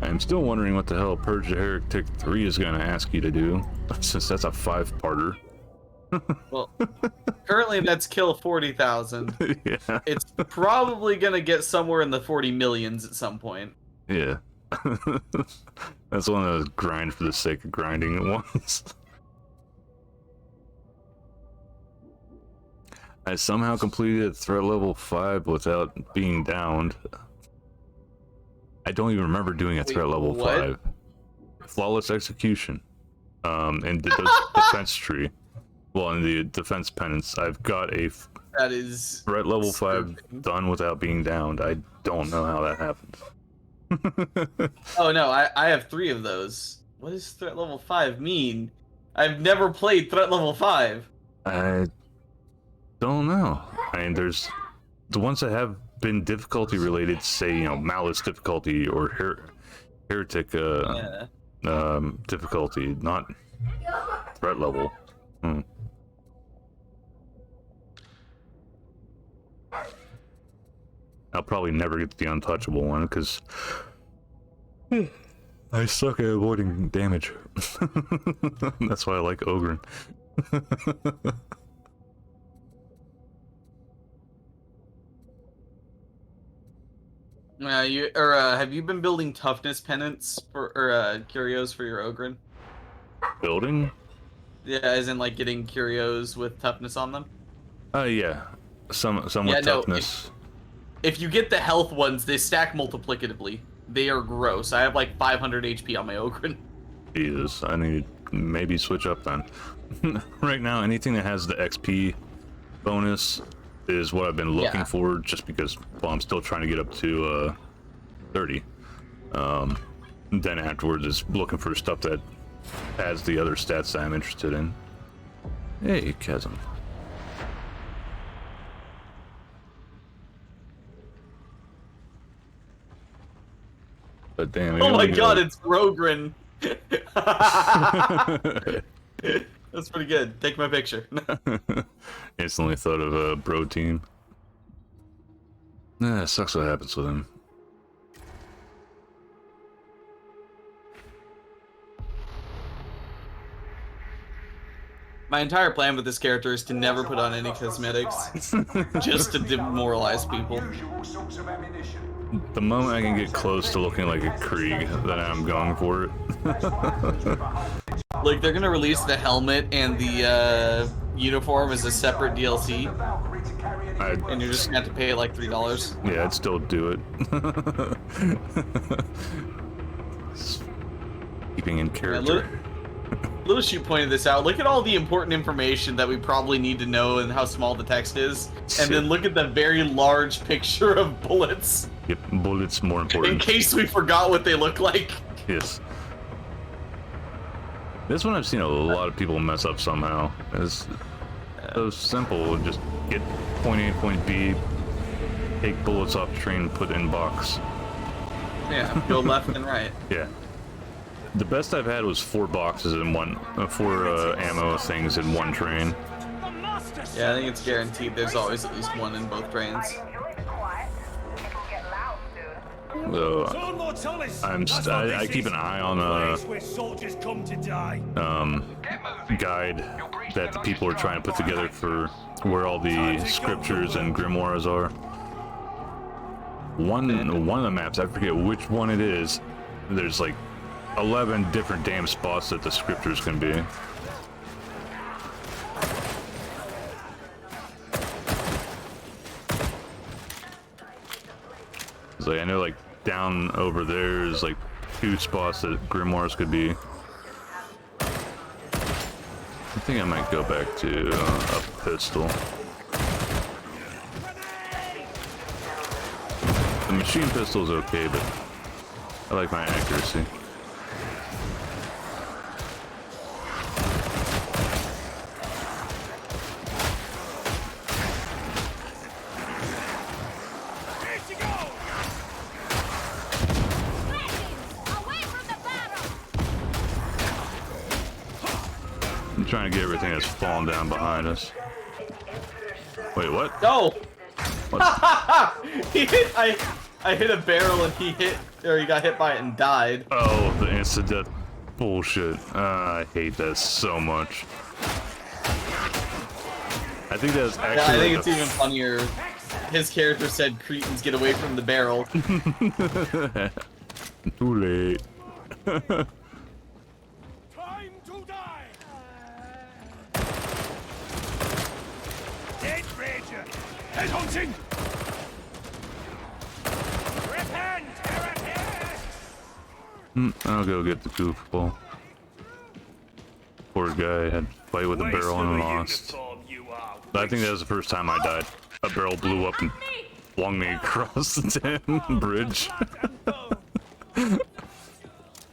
I'm still wondering what the hell Purge the Heretic 3 is going to ask you to do, since that's a 5-parter. Well, currently that's kill 40,000. Yeah. It's probably going to get somewhere in the 40 millions at some point. Yeah. That's one of those grind for the sake of grinding ones. I somehow completed threat level 5 without being downed. I don't even remember doing a threat level 5. Flawless execution. And the defense tree. Well, in the defense penance, I've got a that is threat level 5 done without being downed. I don't know how that happened. Oh no, I have 3 of those. What does threat level 5 mean? I've never played threat level 5. I don't know. I mean, there's the ones that have been difficulty related, say, you know, malice difficulty or heretic difficulty, not threat level. I'll probably never get the untouchable one because I suck at avoiding damage. That's why I like Ogren. Have you been building toughness pennants for curios for your Ogren? Building? Yeah, as in like getting curios with toughness on them. Yeah, some with toughness. If you get the health ones, they stack multiplicatively. They are gross. I have like 500 HP on my Ogren. Jesus, I need to maybe switch up then. Right now, anything that has the XP bonus is what I've been looking for, just because, well, I'm still trying to get up to 30. Then afterwards is looking for stuff that has the other stats that I'm interested in. Hey, Chasm. But damn. Oh my god, it's Rogren. That's pretty good. Take my picture. Instantly thought of a bro team. Nah, it sucks what happens with him. My entire plan with this character is to never put on any cosmetics, just to demoralize people. The moment I can get close to looking like a Krieg, then I'm going for it. Like, they're gonna release the helmet and the uniform as a separate DLC, and you're just gonna have to pay like $3. Yeah, I'd still do it. Keeping in character. Little Shoot pointed this out. Look at all the important information that we probably need to know and how small the text is. And then look at the very large picture of bullets. Yep, bullets more important. In case we forgot what they look like. Yes. This one I've seen a lot of people mess up somehow. It's so simple. Just get point A, point B, take bullets off the train, put in box. Yeah, go left and right. Yeah. The best I've had was 4 boxes in one, 4 ammo things in one train. Yeah, I think it's guaranteed. There's always at least one in both trains. So I keep an eye on a guide that the people are trying to put together for where all the scriptures and grimoires are. One of the maps, I forget which one it is. There's like 11 different damn spots that the scriptures can be. It's like, I know like down over there is like 2 spots that grimoires could be. I think I might go back to a pistol. The machine pistol is okay, but I like my accuracy. I'm trying to get everything that's fallen down behind us. Wait, what? No! What? He hit, I hit a barrel and he got hit by it and died. Oh, the instant death bullshit. I hate that so much. I think that's actually. Yeah, I think it's even funnier. His character said, "Cretins, get away from the barrel." Too late. Time to die. Dead Ranger. Headhunting. Repent. I'll go get the goofball. Poor guy had to fight with a barrel and lost. But I think that was the first time I died. A barrel blew up and flung me across the damn bridge.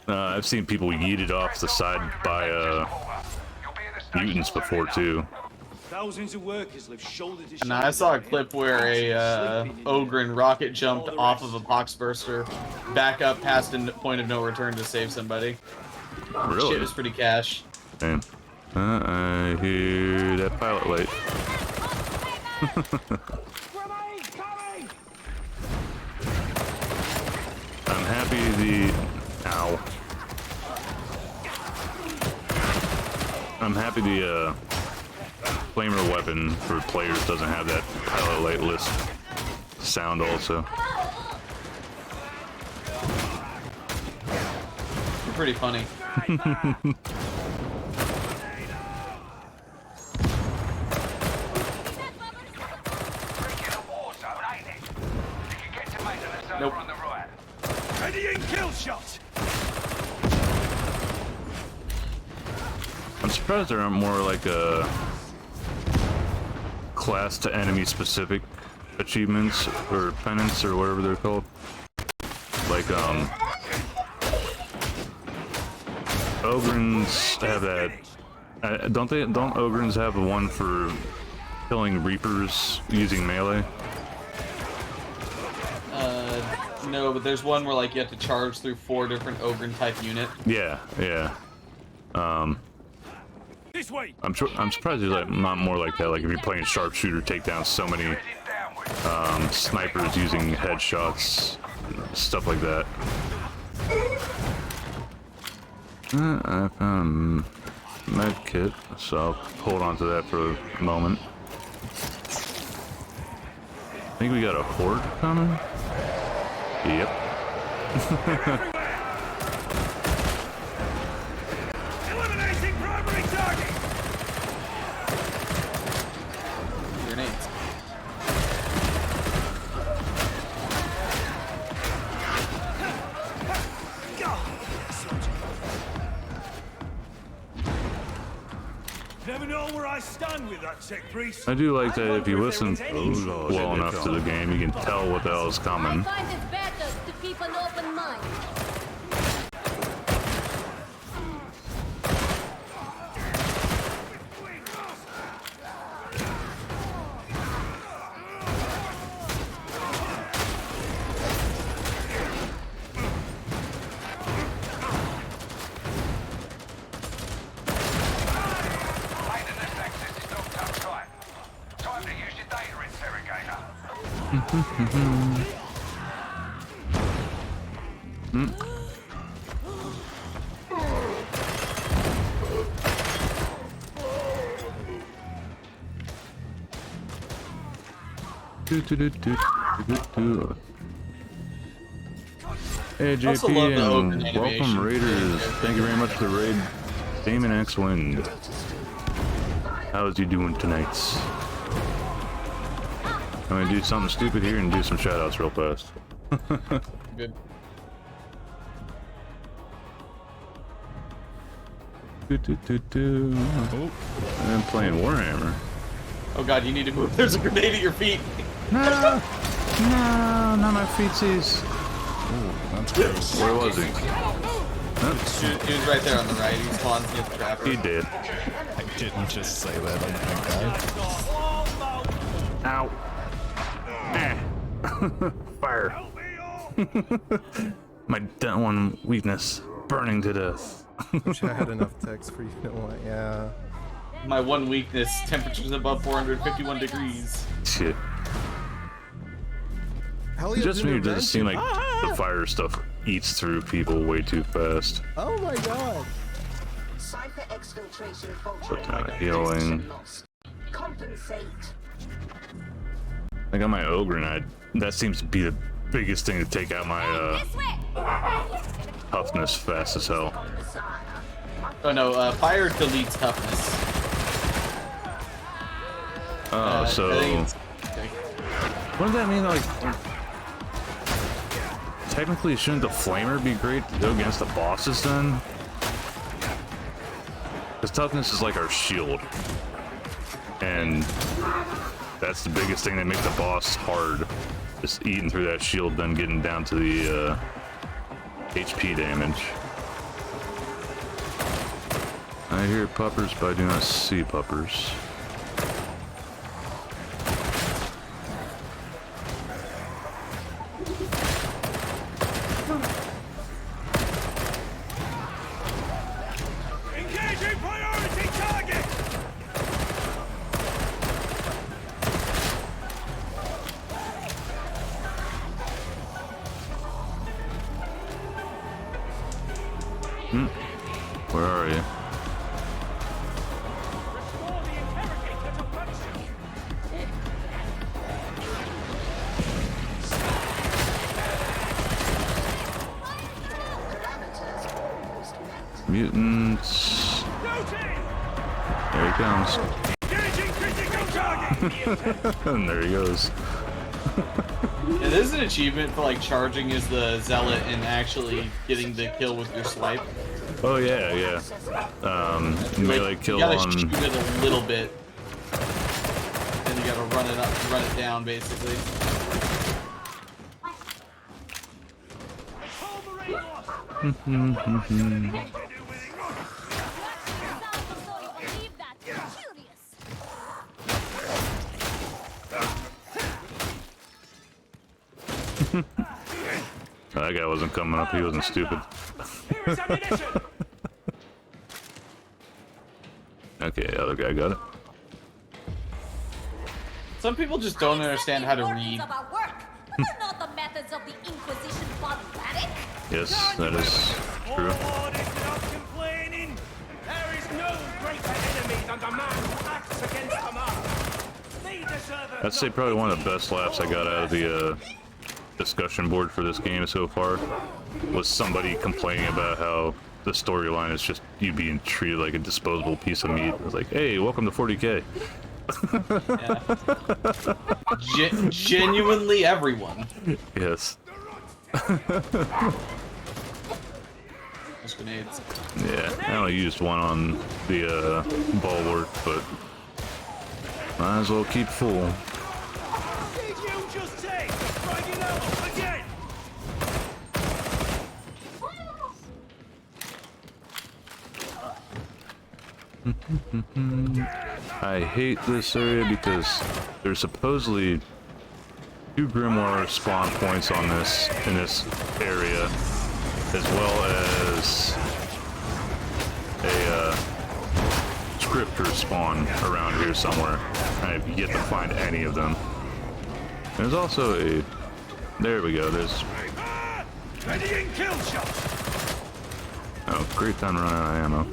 I've seen people yeeted off the side by mutants before too. Thousands of workers live shoulder to shoulder. And I saw a clip where a Ogren rocket jumped off of a boxburster back up past a point of no return to save somebody. Really? Shit was pretty cash. Damn. I hear that pilot light. happy the flamer weapon for players doesn't have that pilot light list sound also. You're pretty funny. Nope. Ready and kill shot. I'm surprised there aren't more like class to enemy specific achievements or penance or whatever they're called. Like Ogrins have that. Don't Ogrins have the one for killing Reapers using melee? No, but there's one where like you have to charge through 4 different Ogren type unit. Yeah, yeah. This way. I'm surprised there's like not more like that. Like if you're playing sharpshooter, take down so many snipers using headshots, stuff like that. I found a med kit, so I'll hold on to that for a moment. I think we got a horde coming. Yep. Eliminating primary target. Grenades. Never know where I stand with that tech priest. I do like that if you listen well enough to the game, you can tell what the hell is coming. I find it better to keep an open mind. Hey JP and welcome Raiders. Thank you very much for the raid. Damon X Wind. How's you doing tonight? I'm gonna do something stupid here and do some shoutouts real fast. Good. Oh, I'm playing Warhammer. Oh god, you need to move. There's a grenade at your feet. No, no, not my feetsies. Where was he? He was right there on the right. He spawns near the trapper. He did. I didn't just say that on that guy. Ow. Fire. My one weakness, burning to death. Wish I had enough text for you to know what, yeah. My one weakness, temperatures above 451 degrees. Shit. Just me, it doesn't seem like the fire stuff eats through people way too fast. Oh my god. What kind of healing? I got my Ogre, and that seems to be the biggest thing to take out my toughness fast as hell. Oh no, fire deletes toughness. Oh, so what does that mean? Like, technically, shouldn't the flamer be great to go against the bosses then? Because toughness is like our shield, and that's the biggest thing that makes the boss hard. Just eating through that shield, then getting down to the HP damage. I hear puppers, but I do not see puppers. Engaging priority target. are you? Restore the interrogator to function. Mutants. There he comes. Engaging critical target. And there he goes. Yeah, there's an achievement for like charging as the zealot and actually getting the kill with your swipe. Oh yeah, yeah. Melee kill you gotta on. shoot it a little bit, then you gotta run it down basically. That guy wasn't coming up. He wasn't stupid. Okay, other guy got it. Some people just don't understand how to read. About work, but are not the methods of the Inquisition barbaric? Yes, that is true. Complaining. There is no greater enemy than the man who acts against command. They deserve I'd say probably one of the best laughs I got out of the discussion board for this game so far was somebody complaining about how the storyline is just you being treated like a disposable piece of meat. It was like, hey, welcome to 40K. Yeah. Genuinely everyone. Yes. Those grenades. Yeah, I only used one on the bulwark, but might as well keep full. Did you just say bring it out again? I hate this area because there's supposedly 2 grimoire spawn points on this in this area, as well as a scripter spawn around here somewhere. I have yet to find any of them. There's also a. There we go. There's. Ready in kill shot. Oh, great time to run out of ammo.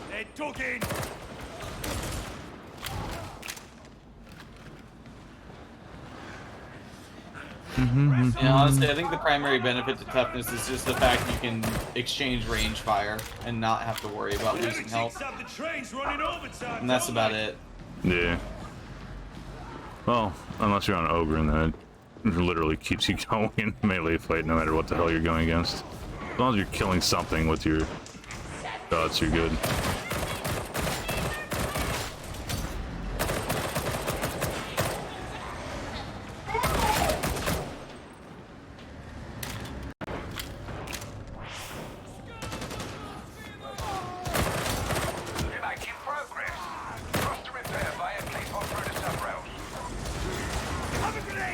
They're dug in. Yeah, honestly, I think the primary benefit to toughness is just the fact you can exchange range fire and not have to worry about losing health. And that's about it. Yeah. Well, unless you're on an ogre, and then it literally keeps you going in melee fight no matter what the hell you're going against. As long as you're killing something with your shots, you're good.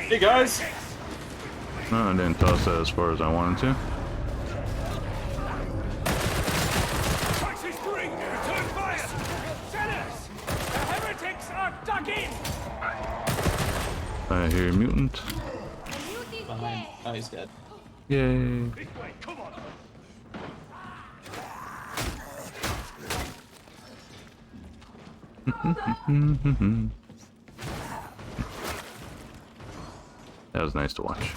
Hey guys! No, I didn't toss that as far as I wanted to. Crisis 3, return fire! Sinners! The heretics are dug in! I hear a mutant. Behind. Oh, he's dead. Yay. Come on! That was nice to watch.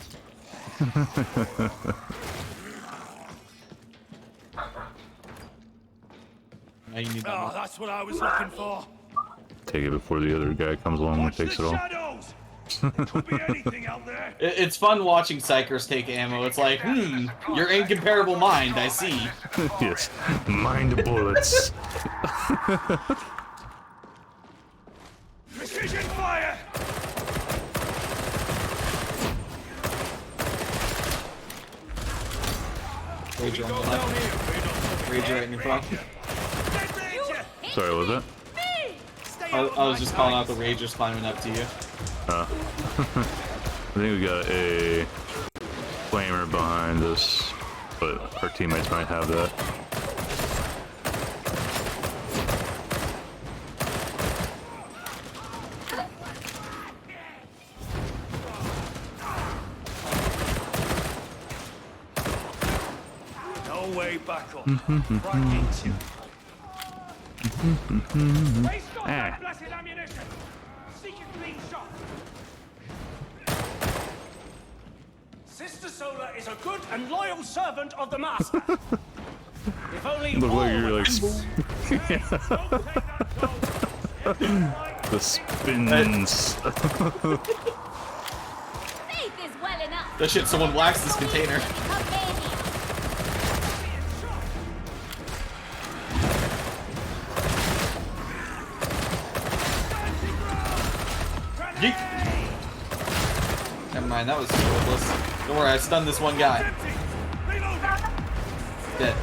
Now you need that Oh, one. that's what I was looking for. Take it before the other guy comes along and takes it all. Shadows! There could be anything out there. It's fun watching psychers take ammo. It's like, your incomparable mind, I see. Yes, mind bullets. Precision fire! Rager on the left. Rager right in your front. Sorry, what was that? I was just calling out the Ragers climbing up to you. I think we got a flamer behind us, but our teammates might have that. way back up. Right into Waste not that blessed ammunition! Seek a clean shot! Sister Solar is a good and loyal servant of the Master. If only Look like you're like the spins. Oh shit, someone waxed this container. Yeet. Never mind, that was hopeless. Don't worry, I stunned this one guy. Dead.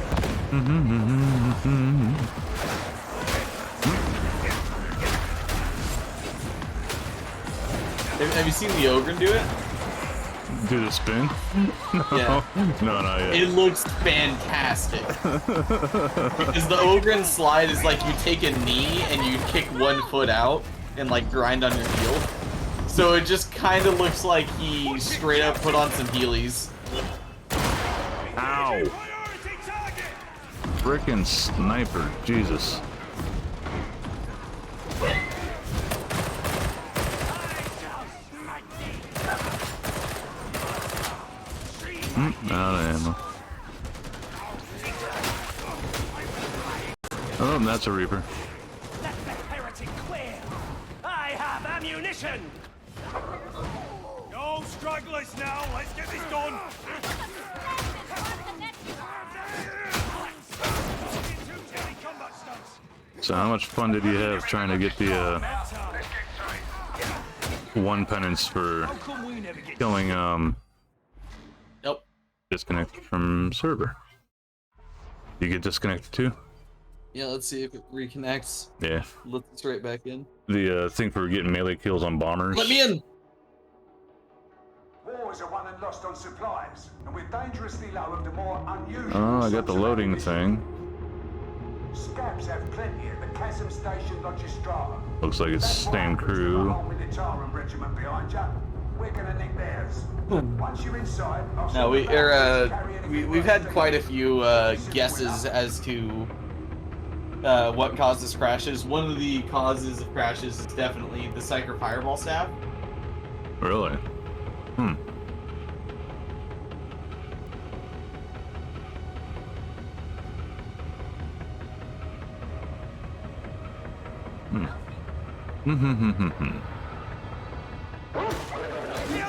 Have you seen the Ogre do it? Do the spin? No. Yeah. No, not yet. It looks fantastic. Because the Ogre slide is like you take a knee and you kick 1 foot out and like grind on your heel. So it just kind of looks like he straight up put on some Heelys. Ow! Frickin' sniper, Jesus. Out of ammo. Oh, and that's a Reaper. Let the heretic clear! I have ammunition! No stragglers now, let's get this done! So how much fun did you have trying to get the 1 penance for killing Nope. disconnect from server? You get disconnected too? Yeah, let's see if it reconnects. Yeah. Let's right back in. The thing for getting melee kills on bombers. Let me in! Wars are won and lost on supplies, and we're dangerously low of the more unusual. Oh, I got the loading thing. Scabs have plenty at the Chasm Station Logistrata. Looks like it's same crew. With the Taran regiment behind you, we're gonna nick theirs. Once you're inside, No, we've had quite a few guesses as to what causes crashes. One of the causes of crashes is definitely the Psyker Fireball staff. Really? Hmm.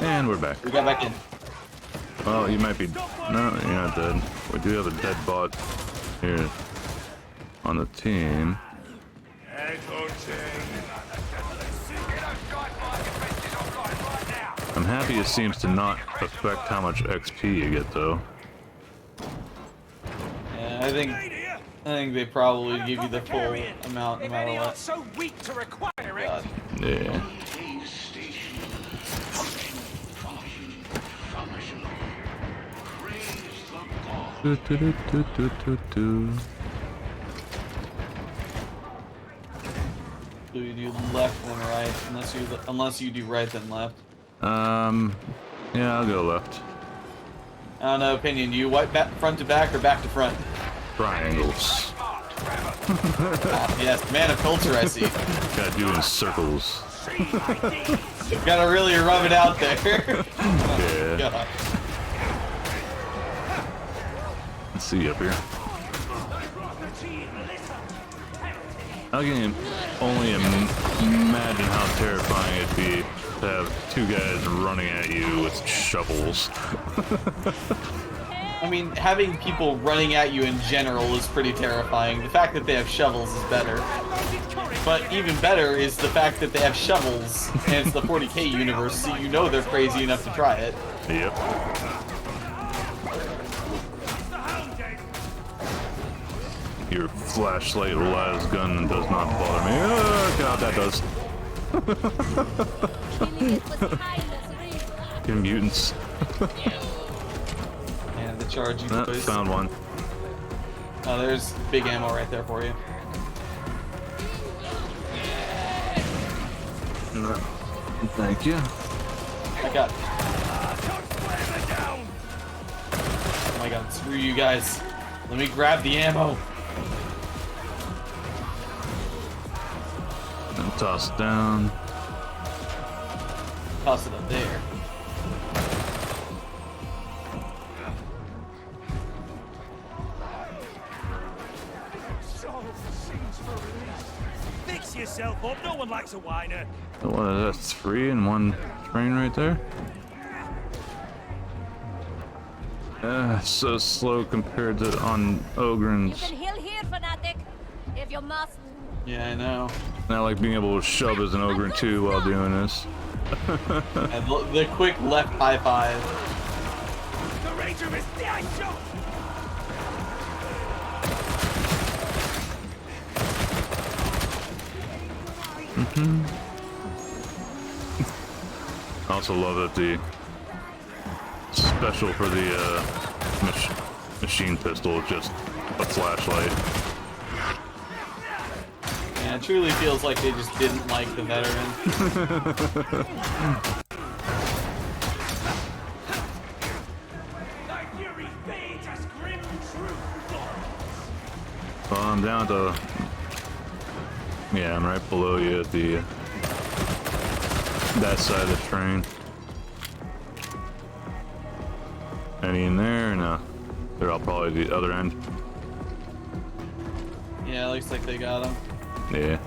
And we're back. We got back in. Well, you might be... No, you're not dead. We do have a dead bot here on the team. I'm happy it seems to not affect how much XP you get, though. Yeah, I think they probably give you the full amount no matter what. So weak to require it. God. Yeah. Do, do, do, do, do, do, do. So you do left then right, unless you do right then left. Yeah, I'll go left. I don't know, opinion. Do you wipe back, front to back or back to front? Triangles. Yes, man of culture, I see. Gotta do in circles. Gotta really rub it out there. Yeah. God. Let's see up here. I can only imagine how terrifying it'd be to have 2 guys running at you with shovels. I mean, having people running at you in general is pretty terrifying. The fact that they have shovels is better. But even better is the fact that they have shovels, and it's the 40k universe, so you know they're crazy enough to try it. Yep. Your flashlight las gun does not bother me. Oh god, that does. Fucking mutants. And the charging boys. Found one. Oh, there's big ammo right there for you. Thank you. I got. Oh my god, screw you guys. Let me grab the ammo. And toss it down. Toss it up there. Fix yourself up. No one likes a whiner. So what is that? 3 in one train right there? So slow compared to on Ogren's. You can heal here, fanatic, if you must. Yeah, I know. I like being able to shove as an Ogren too while doing this. And the quick left high five. The Ranger is dead. Shoot! I also love that the special for the machine pistol is just a flashlight. Yeah, it truly feels like they just didn't like the veteran. Well, I'm down to... Yeah, I'm right below you at the... that side of the train. Any in there? No. They're all probably the other end. Yeah, looks like they got him. Yeah.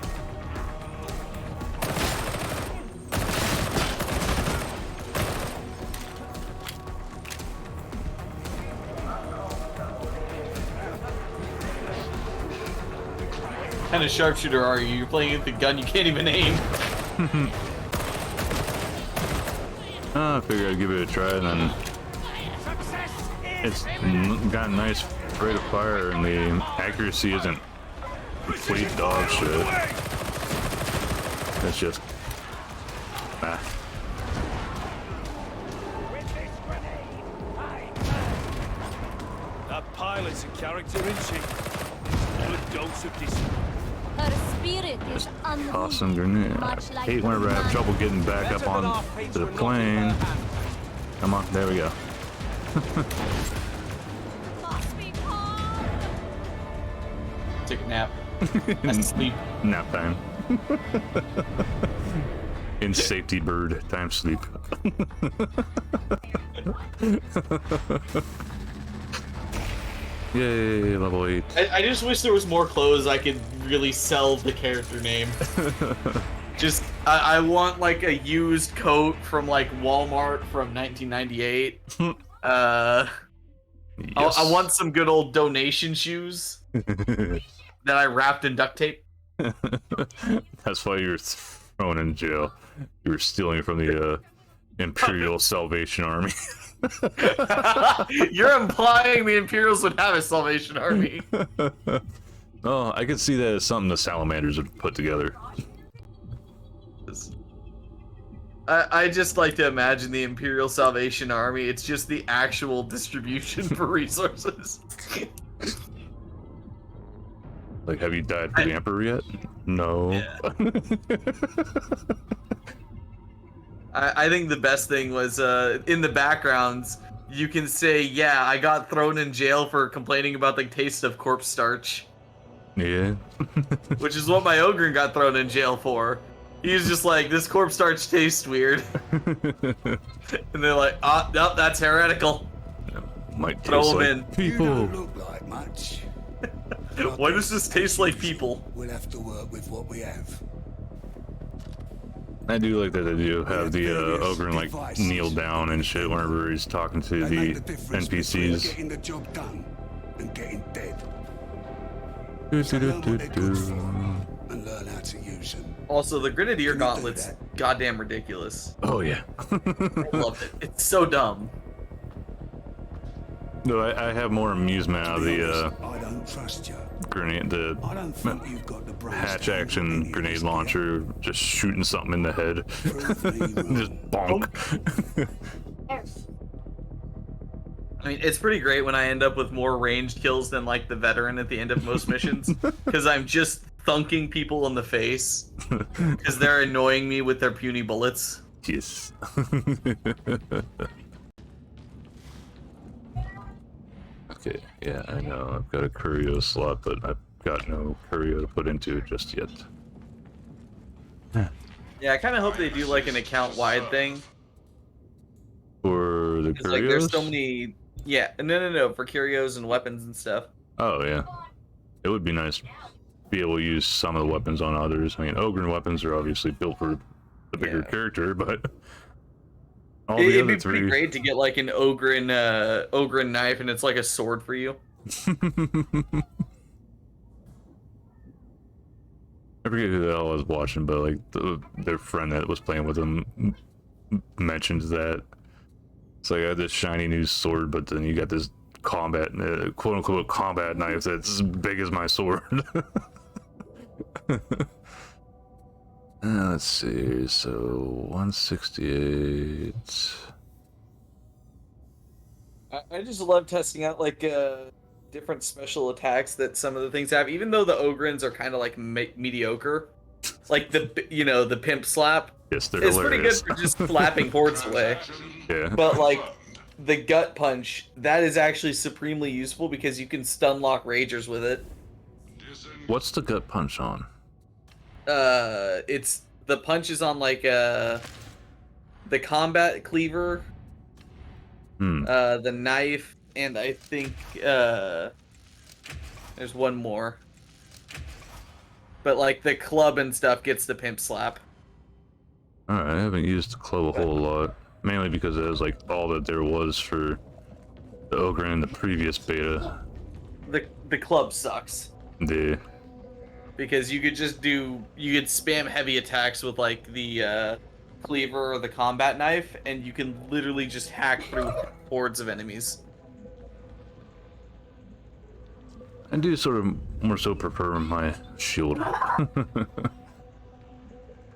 What kind of sharpshooter are you? You're playing with the gun you can't even aim. I figured I'd give it a try, and then it's got a nice rate of fire, and the accuracy isn't complete dog shit. It's just That pilot's a character, isn't she? Good dose of discipline. Her spirit is awesome grenade. I hate whenever I have trouble getting back up on to the plane. Come on, there we go. Take a nap. Sleep. Nap time. In safety bird time sleep. Yay, level 8. I just wish there was more clothes I could really sell the character name. Just, I want like a used coat from like Walmart from 1998. Yes. I want some good old donation shoes that I wrapped in duct tape. That's why you were thrown in jail. You were stealing from the Imperial Salvation Army. You're implying the Imperials would have a Salvation Army. Oh, I could see that as something the Salamanders would put together. I just like to imagine the Imperial Salvation Army. It's just the actual distribution for resources. Like, have you died for the Emperor yet? No. Yeah. I think the best thing was in the backgrounds, you can say, yeah, I got thrown in jail for complaining about the taste of corpse starch. Yeah. Which is what my Ogre got thrown in jail for. He was just like, this corpse starch tastes weird. And they're like, oh, no, that's heretical. Might throw taste him like in. You don't look like much. Why does this taste like people? We'll have to work with what we have. I do like that they do have the Ogre like kneel down and shit whenever he's talking to the NPCs. Getting the job done and getting dead. Do, So do, learn do, what they're do, good for do. and learn how to use them. Also, the Grenadier Gauntlet's goddamn ridiculous. Oh yeah. I love it. It's so dumb. No, I have more amusement out of the I don't trust you. grenade, the I don't think you've got the brains hatch to action handle grenade this launcher, just shooting something in the head. Just bonk. I mean, it's pretty great when I end up with more ranged kills than like the veteran at the end of most missions, because I'm just thunking people in the face because they're annoying me with their puny bullets. Yes. Okay, yeah, I know. I've got a curio slot, but I've got no curio to put into it just yet. Yeah, I kind of hope they do like an account-wide thing. For the curios? Like, there's so many. Yeah, no, for curios and weapons and stuff. Oh yeah, it would be nice to be able to use some of the weapons on others. I mean, Ogren weapons are obviously built for the bigger character, but all the It'd other be pretty three. great to get like an Ogren knife, and it's like a sword for you. I forget who the hell I was watching, but like their friend that was playing with them mentioned that it's like I had this shiny new sword, but then you got this combat, quote unquote combat knife that's as big as my sword. Let's see, so 168. I just love testing out like different special attacks that some of the things have, even though the Ogrins are kind of like mediocre. Like the pimp slap. Yes, they're it's hilarious. pretty good for just slapping hordes away. Yeah. But like the gut punch, that is actually supremely useful because you can stun lock ragers with it. What's the gut punch on? It's the punch is on like the combat cleaver, the knife, and I think there's one more. But like the club and stuff gets the pimp slap. Alright, I haven't used the club a whole lot. Mainly because it was like all that there was for the Ogre in the previous beta. The club sucks. Yeah. Because you could spam heavy attacks with like the cleaver or the combat knife, and you can literally just hack through hordes of enemies. I do sort of more so prefer my shield.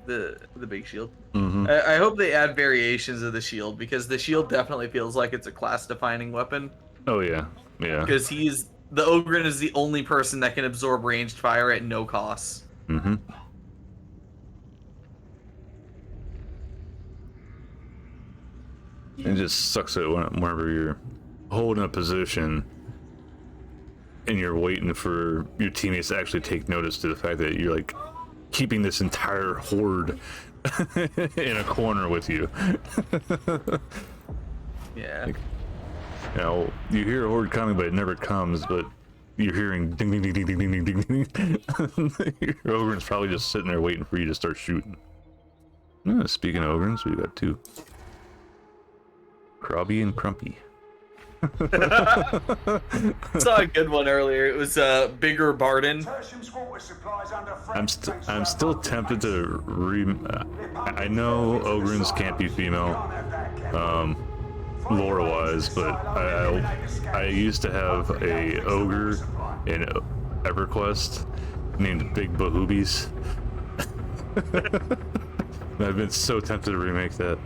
the big shield. Mm-hmm. I hope they add variations of the shield, because the shield definitely feels like it's a class-defining weapon. Oh yeah, yeah. Because the Ogren is the only person that can absorb ranged fire at no cost. Mm-hmm. It just sucks that whenever you're holding a position and you're waiting for your teammates to actually take notice to the fact that you're like keeping this entire horde in a corner with you. Yeah. Like, you know, you hear a horde coming, but it never comes, but you're hearing ding ding ding ding ding ding ding ding ding. Your Ogren's probably just sitting there waiting for you to start shooting. Speaking of Ogrens, we got two. Krabby and Crumpy. Saw a good one earlier. It was Bigger Barden. I'm still tempted to I know Ogrens can't be female, lore-wise, but I used to have a ogre in EverQuest named Big Bahoobies. I've been so tempted to remake that.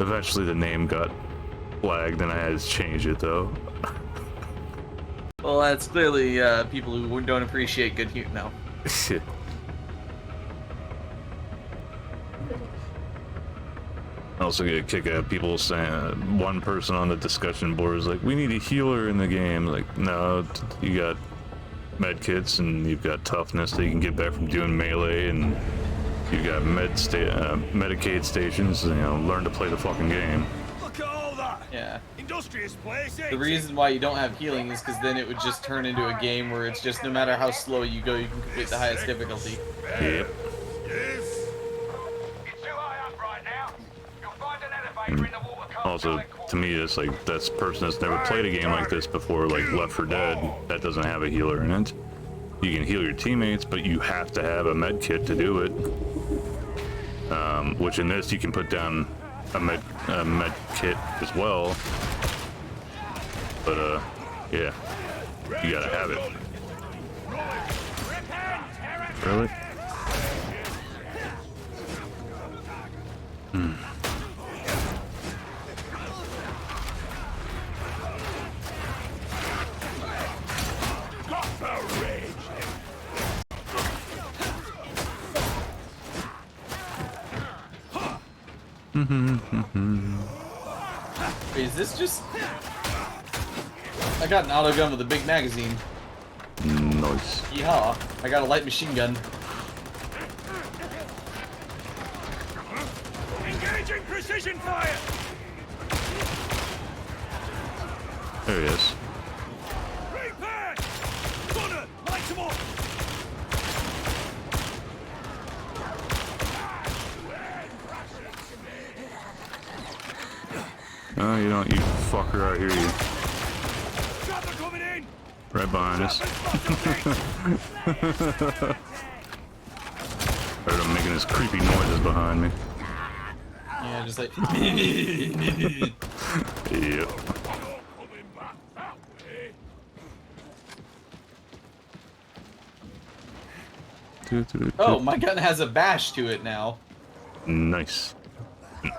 Eventually the name got flagged and I had to change it though. Well, that's clearly people who don't appreciate good humor now. I also get a kick out of people saying, one person on the discussion board is like, we need a healer in the game. Like, no, you got med kits and you've got toughness that you can get back from doing melee, and you've got Medicaid stations, you know, learn to play the fucking game. Look at all that. Yeah. Industrious place. The reason why you don't have healing is because then it would just turn into a game where it's just no matter how slow you go, you can complete the highest difficulty. Yep. Also, to me, it's like that's a person that's never played a game like this before, like Left 4 Dead, that doesn't have a healer in it. You can heal your teammates, but you have to have a med kit to do it. Which in this you can put down a med kit as well. But yeah, you gotta have it. Really? Wait, is this just... I got an auto gun with a big magazine. Nice. Yeehaw. I got a light machine gun. Engaging precision fire! There he is. Prepare! Gunner, light him up! Oh, you don't, you fucker, I hear you. Chopper coming in! Right behind us. Heard him making his creepy noises behind me. Yeah, just like... Yep. Oh, my gun has a bash to it now. Nice.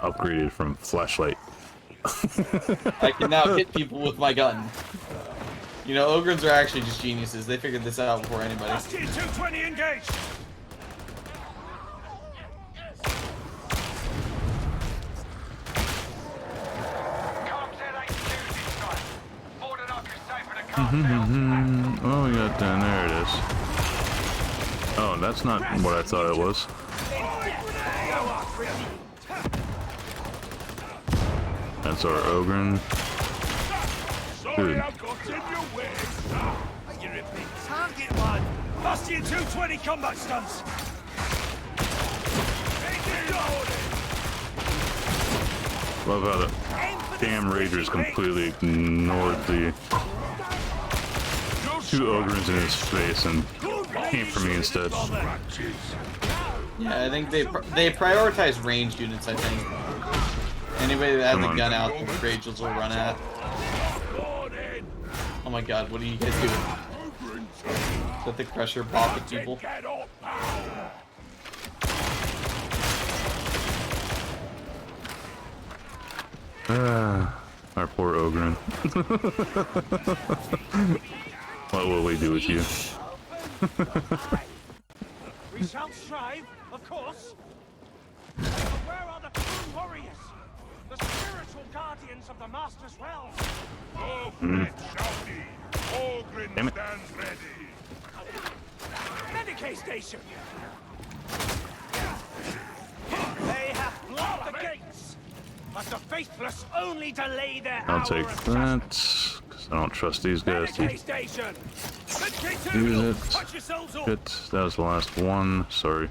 Upgraded from flashlight. I can now hit people with my gun. You know, Ogrins are actually just geniuses. They figured this out before anybody. T220 engaged! Oh, yeah, then there it is. Oh, that's not what I thought it was. That's our Ogren. Dude. You're a big target, man! Bastion 220 combat stunts! Love how the damn Ragers completely ignored the two Ogrins in his face and came for me instead. Yeah, I think they prioritize ranged units, I think. Anybody that has a gun out, the Ragers will run at. Oh my god, what are you guys doing? Is that the Crusher bop at people? Our poor Ogren. What will we do with you? We shall strive, of course. But where are the true warriors? The spiritual guardians of the Master's realm? Oh, shouty! Ogren stands ready. Medicaid station! They have blocked the gates, but the faithless only delay their I'll hour take of that, because I don't trust these guys to Medicaid station! use it. Shit, that was the last one. Sorry.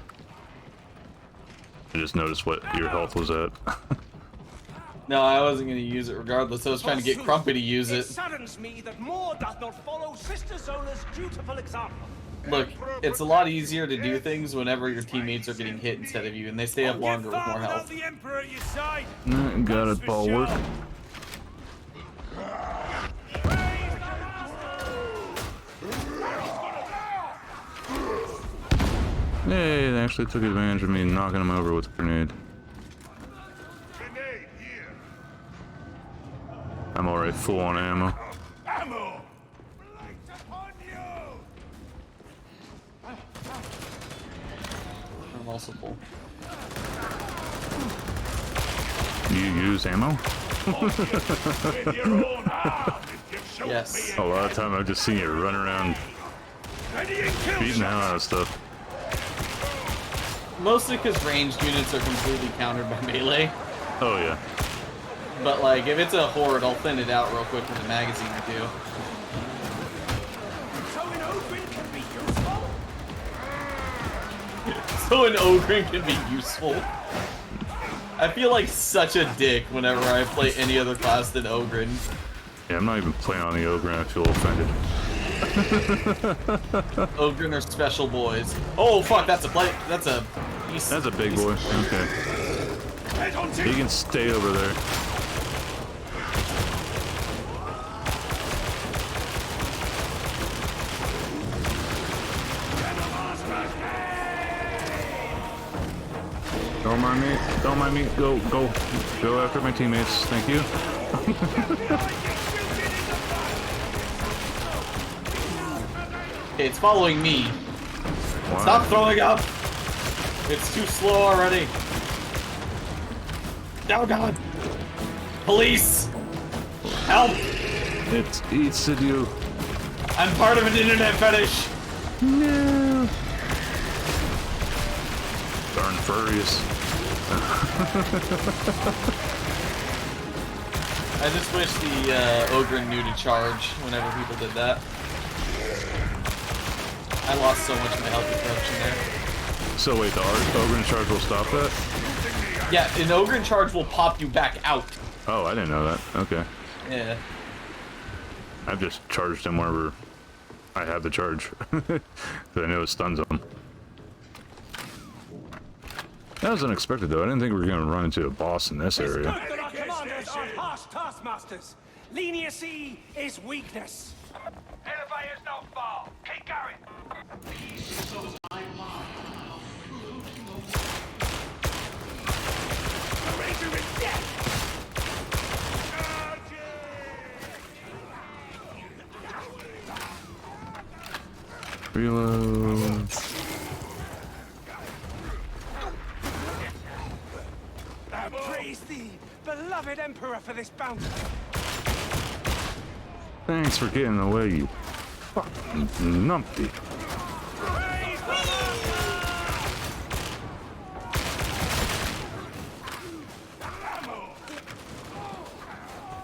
I just noticed what your health was at. No, I wasn't going to use it regardless. I was trying to get Crumpy to use it. It saddens me that more doth not follow Sister Zola's dutiful example. Look, it's a lot easier to do things whenever your teammates are getting hit instead of you, and they stay up longer with more health. Got it, ball work. Hey, they actually took advantage of me knocking him over with a grenade. I'm already full on ammo. Ammo! I'm also full. Do you use ammo? Yes. A lot of time I've just seen you run around beating the hell out of stuff. Mostly because ranged units are completely countered by melee. Oh yeah. But like, if it's a horde, I'll thin it out real quick with a magazine or two. So an Ogren can be useful. I feel like such a dick whenever I play any other class than Ogren. Yeah, I'm not even playing on the Ogren, I feel offended. Ogren are special boys. Oh fuck, that's a play. That's a big boy. Okay. He can stay over there. Don't mind me. Don't mind me. Go after my teammates. Thank you. Okay, it's following me. Wow. Stop throwing up! It's too slow already. Oh god! Police! Help! It eats at you. I'm part of an internet fetish! No. Darn furries. I just wish the Ogre knew to charge whenever people did that. I lost so much of my health corruption there. So wait, the Ogre in charge will stop that? Yeah, an Ogre in charge will pop you back out. Oh, I didn't know that. Okay. Yeah. I've just charged him whenever I have the charge. Because I know it stuns him. That was unexpected though. I didn't think we were going to run into a boss in this area. Good that our commanders are harsh taskmasters. Leniency is weakness. Elevator's not far. Keep going. Arranger is dead. Reload. Praise thee, beloved Emperor, for this bounty. Thanks for getting away, you fucking numpty.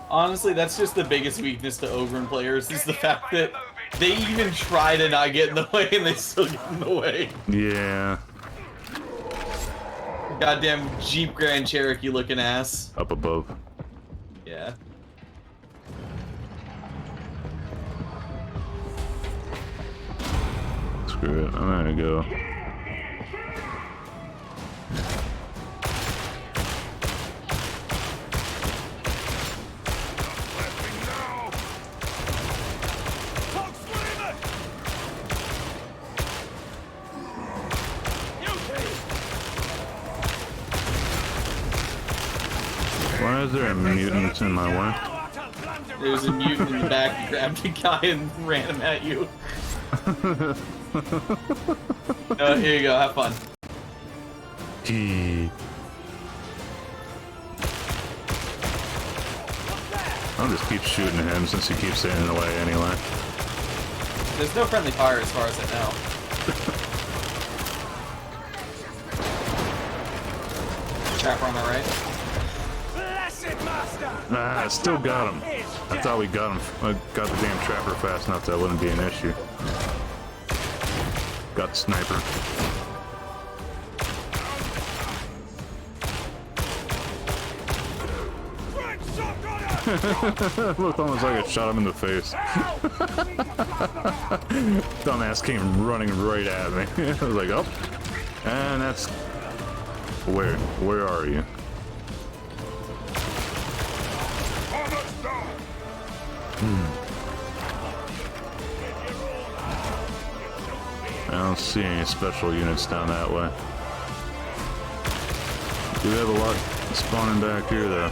Honestly, that's just the biggest weakness to Ogren players, is the fact that they even try to not get in the way and they still get in the way. Yeah. Goddamn Jeep Grand Cherokee looking ass. Up above. Yeah. Screw it, I'm gonna go. Why is there a mutant in my way? There's a mutant in the back who grabbed a guy and ran him at you. Here you go, have fun. I'll just keep shooting at him since he keeps staying in the way anyway. There's no friendly fire as far as I know. Trapper on the right. Nah, I still got him. I thought we got him. I got the damn trapper fast enough that wouldn't be an issue. Got the sniper. Looked almost like I shot him in the face. Dumbass came running right at me. I was like, oh. And that's... Where are you? I don't see any special units down that way. Do we have a lot spawning back here though?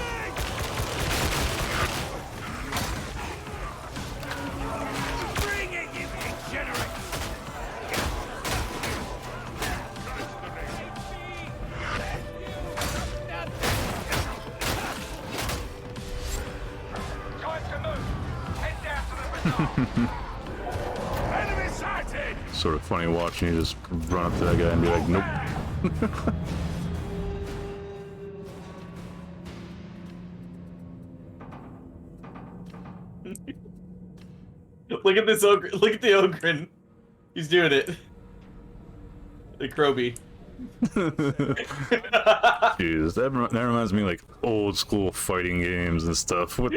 Sort of funny watching you just run up to that guy and be like, nope. Look at this ogre. Look at the ogre. He's doing it. The Kroby. Jeez, that reminds me of, like, old school fighting games and stuff. What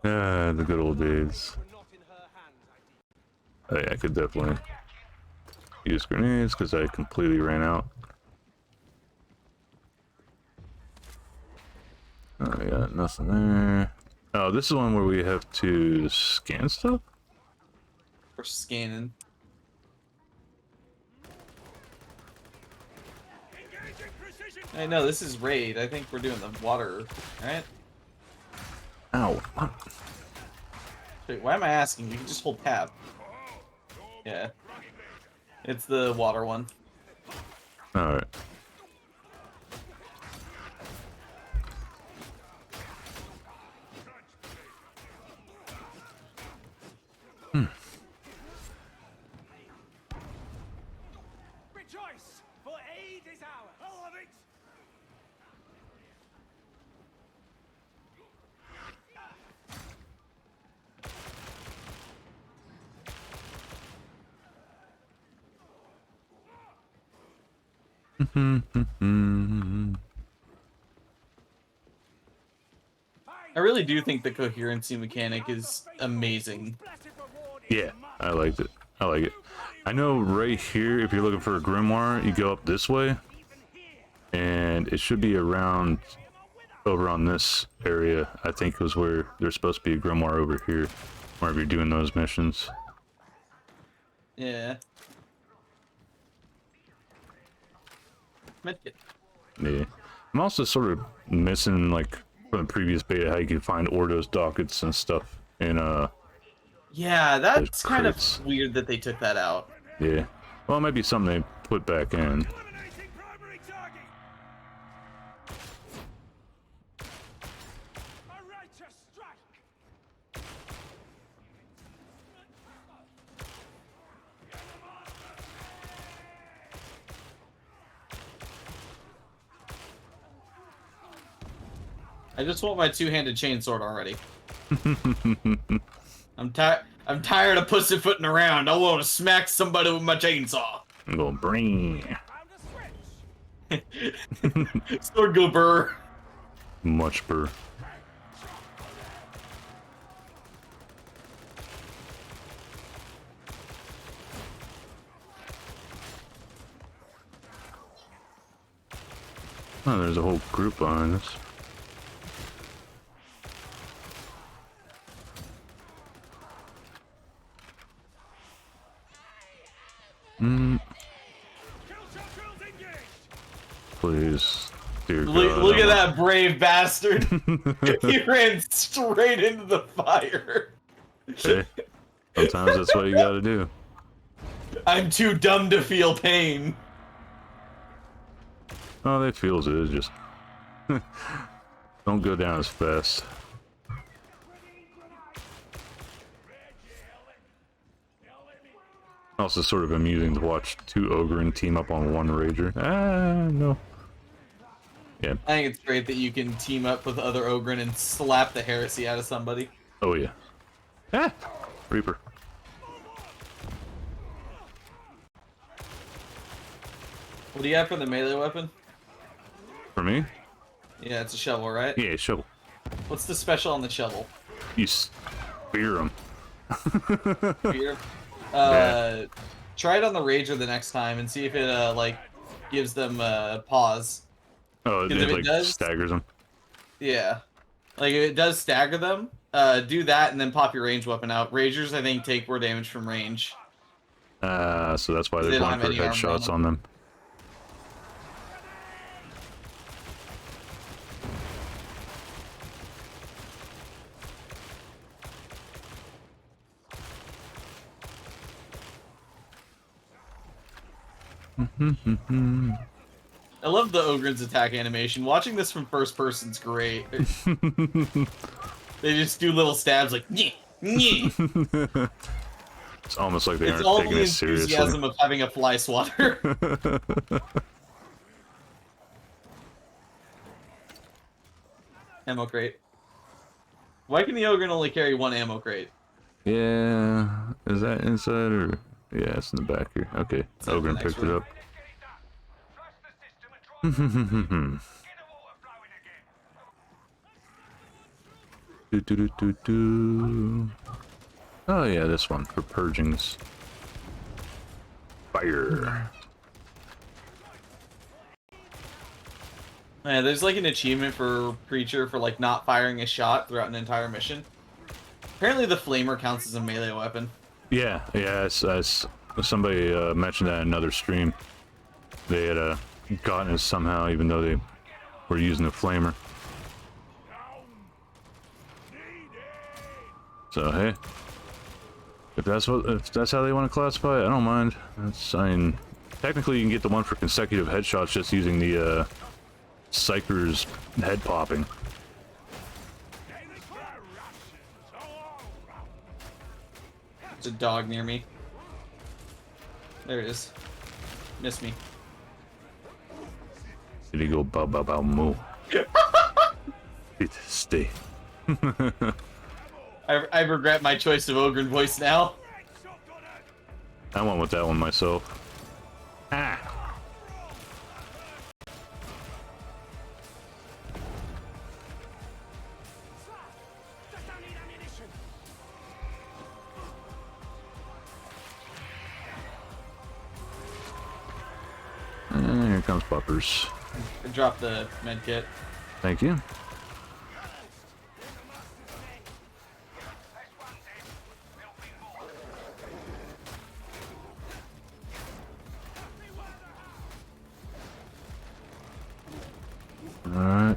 the good old days. Oh yeah, I could definitely use grenades because I completely ran out. Oh yeah, nothing there. Oh, this is one where we have to scan stuff? We're scanning. Hey, no, this is raid. I think we're doing the water, right? Ow. Wait, why am I asking? You can just hold tab. Yeah. It's the water one. Alright. Rejoice, for aid is ours. I love it. I really do think the coherency mechanic is amazing. Yeah, I liked it. I like it. I know right here, if you're looking for a grimoire, you go up this way, and it should be around over on this area. I think was where there's supposed to be a grimoire over here, wherever you're doing those missions. Yeah. Medkit. Yeah. I'm also sort of missing, like, from the previous beta, how you can find Ordos dockets and stuff in, Yeah, that's those kind of crates. weird that they took that out. Yeah. Well, it might be something they put back in. I just want my two-handed chainsword already. I'm tired of pussyfooting around. I want to smack somebody with my chainsaw. I'm going bring. Sword go burr. Much burr. Oh, there's a whole group behind us. Please, dear God. Look at that brave bastard. He ran straight into the fire. Hey, sometimes that's what you gotta do. I'm too dumb to feel pain. Oh, they feels it. Just don't go down as fast. Also, sort of amusing to watch two Ogre team up on one Rager. Ah, no. Yeah. I think it's great that you can team up with other Ogren and slap the heresy out of somebody. Oh yeah. Ah, Reaper. What do you have for the melee weapon? For me? Yeah, it's a shovel, right? Yeah, shovel. What's the special on the shovel? You spear them. Spear? Try it on the Rager the next time and see if it like gives them pause. Oh, it if like it does, staggers them. Yeah, like if it does stagger them, do that and then pop your range weapon out. Ragers, I think, take more damage from range. So that's why They they're don't going have for any armor headshots on them. I love the Ogren's attack animation. Watching this from first person's great. They just do little stabs like nyeh, nyeh. It's almost like they It's aren't all taking the it seriously. enthusiasm of having a fly swatter. Ammo crate. Why can the Ogren only carry one ammo crate? Yeah, is that inside or? Yeah, it's in the back here. Okay, Ogren picked it up. Do, do, do, do, do. Oh yeah, this one for purgings. Fire. Yeah, there's like an achievement for Preacher for like not firing a shot throughout an entire mission. Apparently the flamer counts as a melee weapon. Yeah, somebody mentioned that in another stream. They had gotten it somehow, even though they were using the flamer. So hey, if that's how they want to classify it, I don't mind. I mean, technically you can get the one for consecutive headshots just using the Psyker's head popping. There's a dog near me. There it is. Missed me. Did he go bow bow bow moo? Stay. I regret my choice of Ogren voice now. I went with that one myself. Ah. And here comes Buppers. Drop the med kit. Thank you. Alright.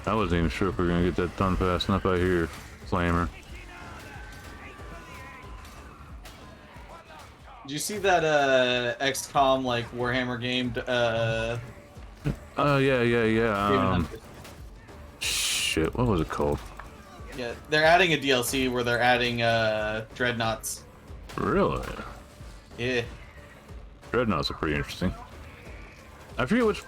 I wasn't even sure if we were gonna get that done fast enough out here, Flamer. Did you see that XCOM like Warhammer game? Oh yeah. Shit, what was it called? Yeah, they're adding a DLC where they're adding dreadnoughts. Really? Yeah. Dreadnoughts are pretty interesting. I forget which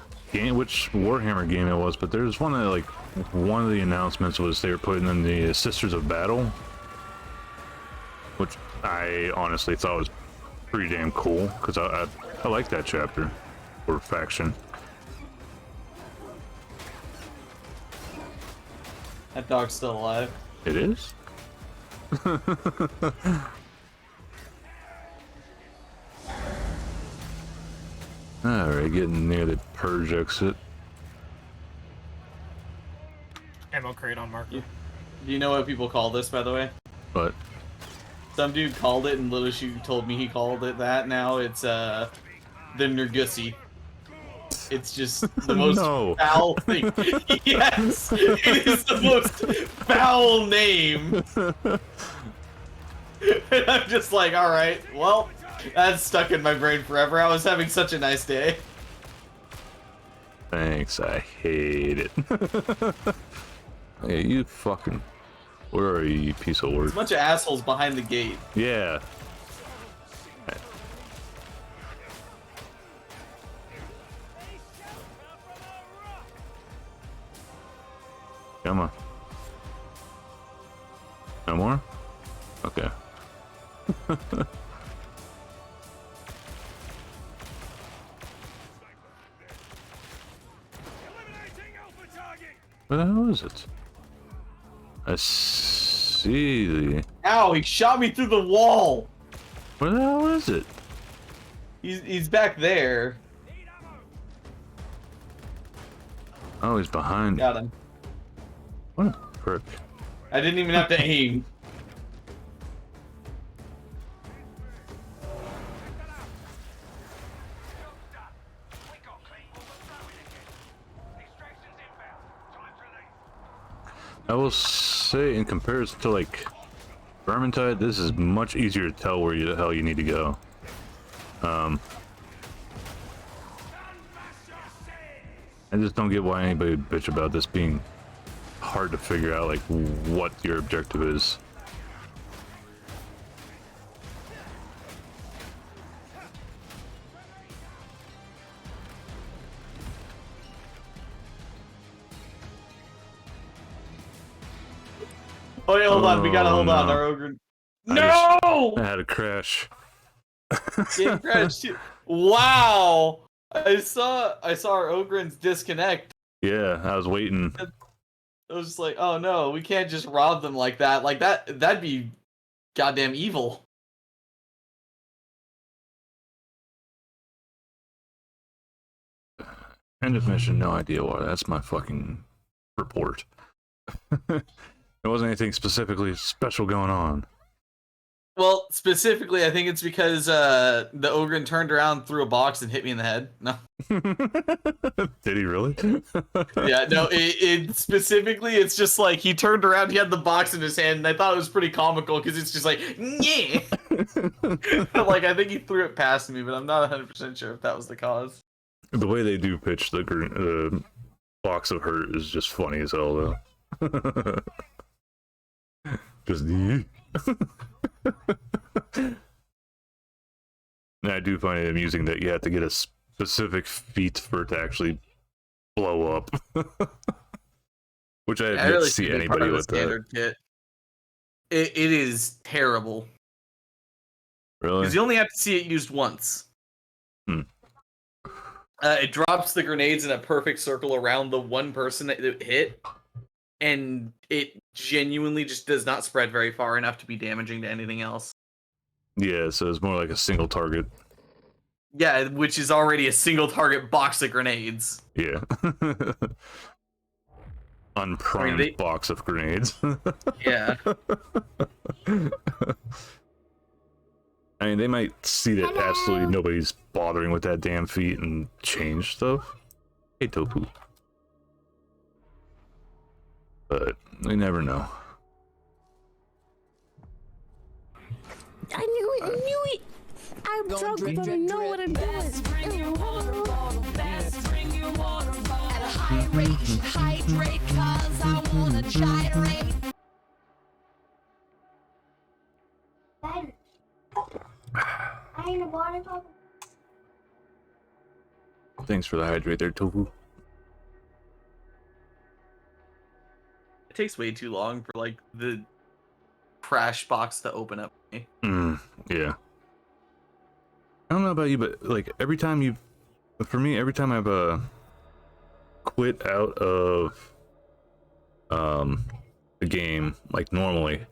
Warhammer game it was, but there's one that like one of the announcements was they were putting in the Sisters of Battle, which I honestly thought was pretty damn cool because I like that chapter or faction. That dog's still alive. It is? Alright, getting near the purge exit. Ammo crate on marker. Do you know what people call this, by the way? What? Some dude called it, and Little Shoot told me he called it that. Now it's the Nergussi. It's just the most foul thing. Yes, it is the most foul name. And I'm just like, all right, well, that's stuck in my brain forever. I was having such a nice day. Thanks, I hate it. Hey, you fucking... Where are you, you piece of work? There's a bunch of assholes behind the gate. Yeah. Come on. No more? Okay. Where the hell is it? I see the... Ow, he shot me through the wall! Where the hell is it? He's back there. Oh, he's behind. Got him. What a prick. I didn't even have to aim. I will say, in comparison to like Darktide, this is much easier to tell where the hell you need to go. I just don't get why anybody would bitch about this being hard to figure out, like what your objective is. Oh yeah, hold on. We gotta hold on. No. Our ogre. I had a crash. Game crashed. Wow. I saw our Ogrins disconnect. Yeah, I was waiting. I was just like, oh no, we can't just rob them like that. Like that'd be goddamn evil. End of mission, no idea why. That's my fucking report. There wasn't anything specifically special going on. Well, specifically, I think it's because the Ogren turned around, threw a box, and hit me in the head. No. Did he really? Yeah, no, it specifically, it's just like he turned around, he had the box in his hand, and I thought it was pretty comical because it's just like, yeah. Like, I think he threw it past me, but I'm not 100% sure if that was the cause. The way they do pitch the box of hurt is just funny as hell, though. Just and I do find it amusing that you have to get a specific feat for it to actually blow up. Which I have yet to see anybody with that. Kit. It is terrible. Really? Because you only have to see it used once. It drops the grenades in a perfect circle around the one person that it hit, and it genuinely just does not spread very far enough to be damaging to anything else. Yeah, so it's more like a single target. Yeah, which is already a single target box of grenades. Yeah. Unprimed box of grenades. Yeah. I mean, they might see that absolutely nobody's bothering with that damn feat and change stuff. Hey, Tofu. But we never know. I knew it. I'm drunk, but I know what I'm doing. At a high rate, hydrate, cause I wanna gyrate. I need a water bottle. Thanks for the hydrate there, Tofu. It takes way too long for, like, the crash box to open up for me. Yeah. I don't know about you, but, like, every time for me, every time I've, quit out of, the game, like, normally,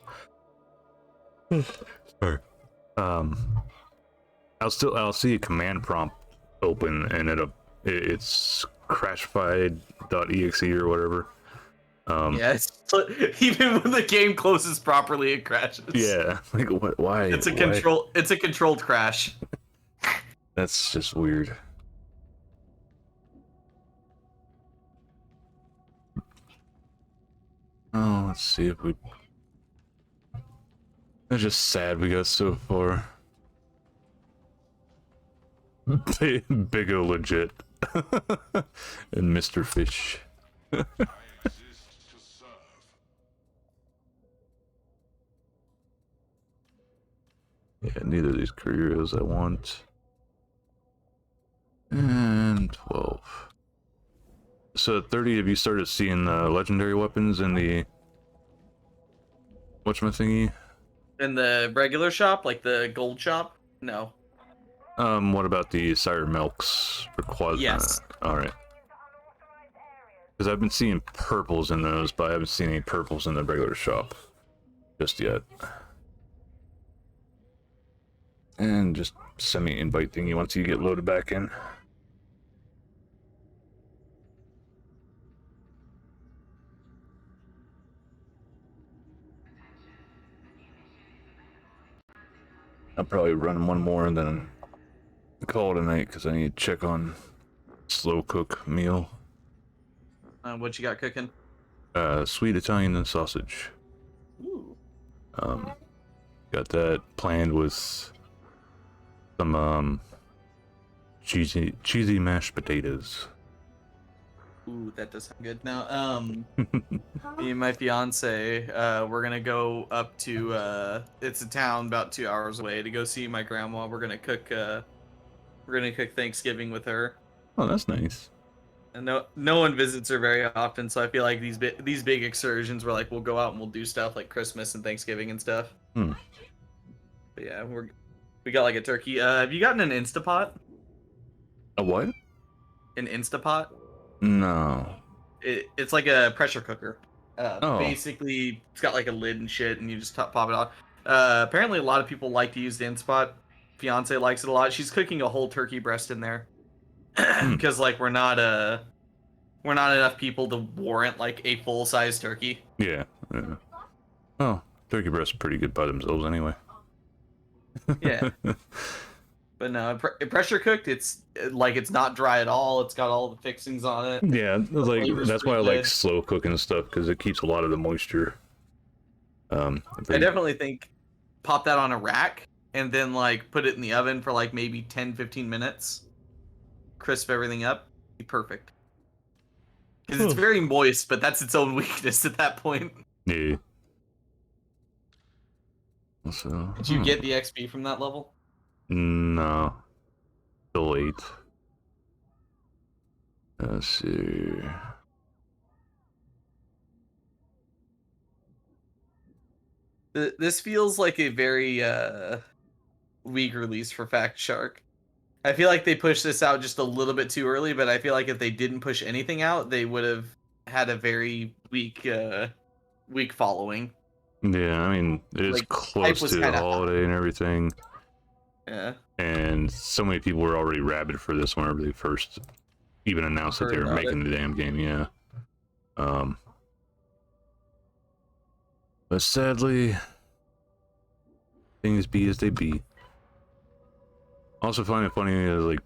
sorry, I'll see a command prompt open, and it's crashfied.exe or whatever. Yeah, even when the game closes properly, it crashes. Yeah, like what? Why? It's a why? It's a controlled crash. That's just weird. Oh, let's see if we. It's just sad we got so far. Big O legit. And Mr. Fish. Yeah, neither of these careers I want. And 12. So at 30, have you started seeing the legendary weapons in the whatchamathingy? In the regular shop, like the gold shop? No. What about the Sire Milks for quad? Yes. Alright. Because I've been seeing purples in those, but I haven't seen any purples in the regular shop just yet. And just send me an invite thingy once you get loaded back in. I'll probably run one more and then call it a night because I need to check on slow cook meal. What you got cooking? Sweet Italian and sausage. Ooh. Got that planned with some cheesy mashed potatoes. Ooh, that does sound good. Now, me and my fiance, we're gonna go up to it's a town about 2 hours away to go see my grandma. We're gonna cook Thanksgiving with her. Oh, that's nice. And no one visits her very often, so I feel like these big excursions where like we'll go out and we'll do stuff like Christmas and Thanksgiving and stuff. But yeah, we got like a turkey. Have you gotten an Instapot? A what? An Instapot? No. It's like a pressure cooker. Oh. Basically, it's got like a lid and shit, and you just pop it on. Apparently, a lot of people like to use the Instapot. Fiance likes it a lot. She's cooking a whole turkey breast in there because like we're not enough people to warrant like a full size turkey. Yeah. Oh, turkey breasts are pretty good by themselves anyway. Yeah. But no, pressure cooked, it's like it's not dry at all. It's got all the fixings on it. Yeah, like flavor's that's why I pretty like good. slow cooking stuff because it keeps a lot of the moisture. I definitely think pop that on a rack and then like put it in the oven for like maybe 10-15 minutes. Crisp everything up. Be perfect. Because it's very moist, but that's its own weakness at that point. Yeah. So, Did you get the XP from that level? No. Still 8. Let's see. This feels like a very weak release for Fact Shark. I feel like they pushed this out just a little bit too early, but I feel like if they didn't push anything out, they would have had a very weak following. Yeah, I mean, it's Like, close was to the kinda holiday and everything. Yeah. And so many people were already rabid for this whenever they first even announced that they Heard were about making it. the damn game, yeah. But sadly, things be as they be. Also find it funny, like,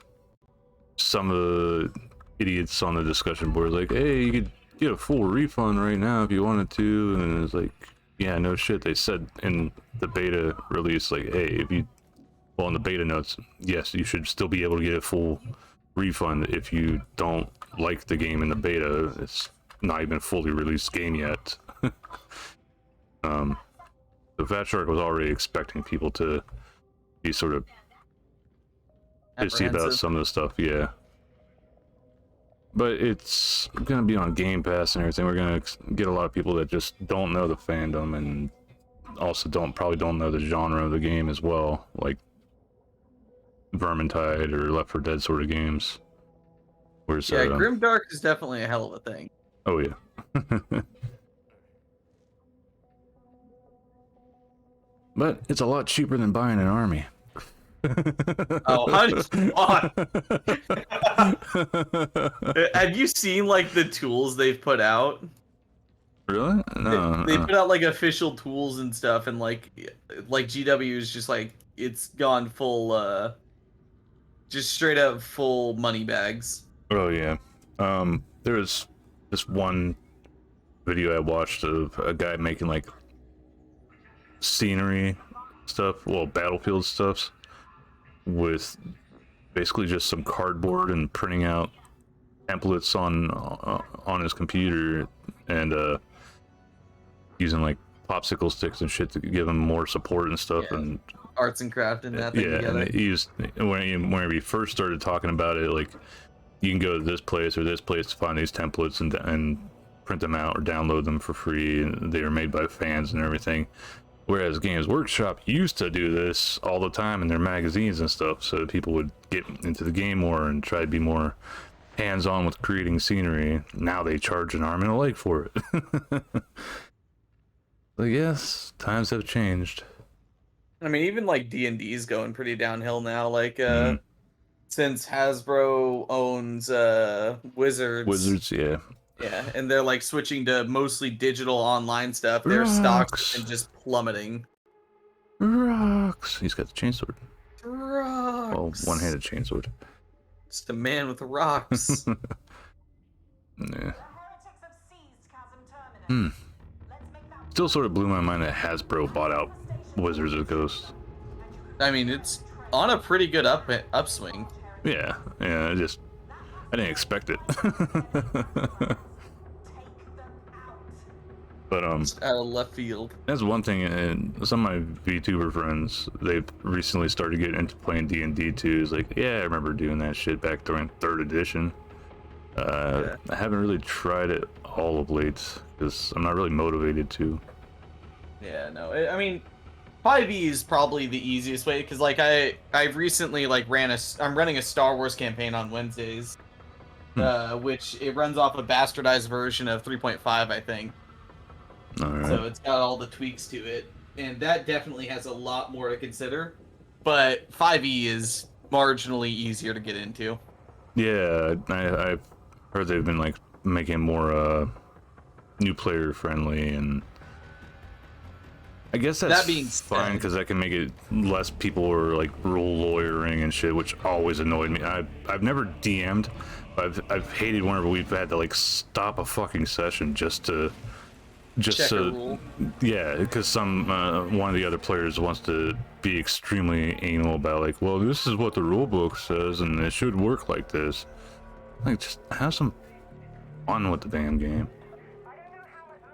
some of the idiots on the discussion board like, hey, you could get a full refund right now if you wanted to, and it's like, yeah, no shit, they said in the beta release, like, hey, if you, well, in the beta notes, yes, you should still be able to get a full refund if you don't like the game in the beta. It's not even a fully released game yet. The Fat Shark was already expecting people to be sort of pissy about Apprehensive. some of the stuff, yeah. But it's gonna be on Game Pass and everything. We're gonna get a lot of people that just don't know the fandom and also probably don't know the genre of the game as well, like Vermintide or Left 4 Dead sort of games. Whereas, Yeah, Grimdark is definitely a hell of a thing. oh yeah. But it's a lot cheaper than buying an army. Oh, 100%. Have you seen like the tools they've put out? Really? No. They put out like official tools and stuff, and like GW is just like it's gone full, just straight up full money bags. Oh yeah. There was this one video I watched of a guy making like scenery stuff, well, battlefield stuff, with basically just some cardboard and printing out templates on his computer and using like popsicle sticks and shit to give him more support and stuff. Yeah. And Arts and craft and that thing yeah, together. and he used, whenever he first started talking about it, like, you can go to this place or this place to find these templates and print them out or download them for free, and they are made by fans and everything. Whereas Games Workshop used to do this all the time in their magazines and stuff, so that people would get into the game more and try to be more hands-on with creating scenery. Now they charge an arm and a leg for it. But yes, times have changed. I mean, even like D&D's going pretty downhill now. Like, since Hasbro owns Wizards, yeah. Yeah, and they're like switching to mostly digital online stuff. Their stocks have been just plummeting. Rocks. He's got the chainsword. Rocks. Well, one-handed chainsword. Just a man with rocks. Yeah. Still sort of blew my mind that Hasbro bought out Wizards of the Coast. I mean, it's on a pretty good upswing. Yeah, I didn't expect it. But Just out of left field. that's one thing, and some of my VTuber friends, they've recently started getting into playing D&D too. Is like, yeah, I remember doing that shit back during 3rd edition. I haven't really tried it all of late because I'm not really motivated to. Yeah, no, I mean, 5e is probably the easiest way because like I've recently like I'm running a Star Wars campaign on Wednesdays, which it runs off a bastardized version of 3.5, I think. All right. So it's got all the tweaks to it, and that definitely has a lot more to consider. But 5e is marginally easier to get into. Yeah, I've heard they've been like making more new player friendly and I guess that's That being fine said, because that can make it less people are like rule lawyering and shit, which always annoyed me. I've never DM'd, but I've hated whenever we've had to like stop a fucking session just check a rule. yeah, because one of the other players wants to be extremely anal about like, well, this is what the rule book says and it should work like this. Like, just have some fun with the damn game.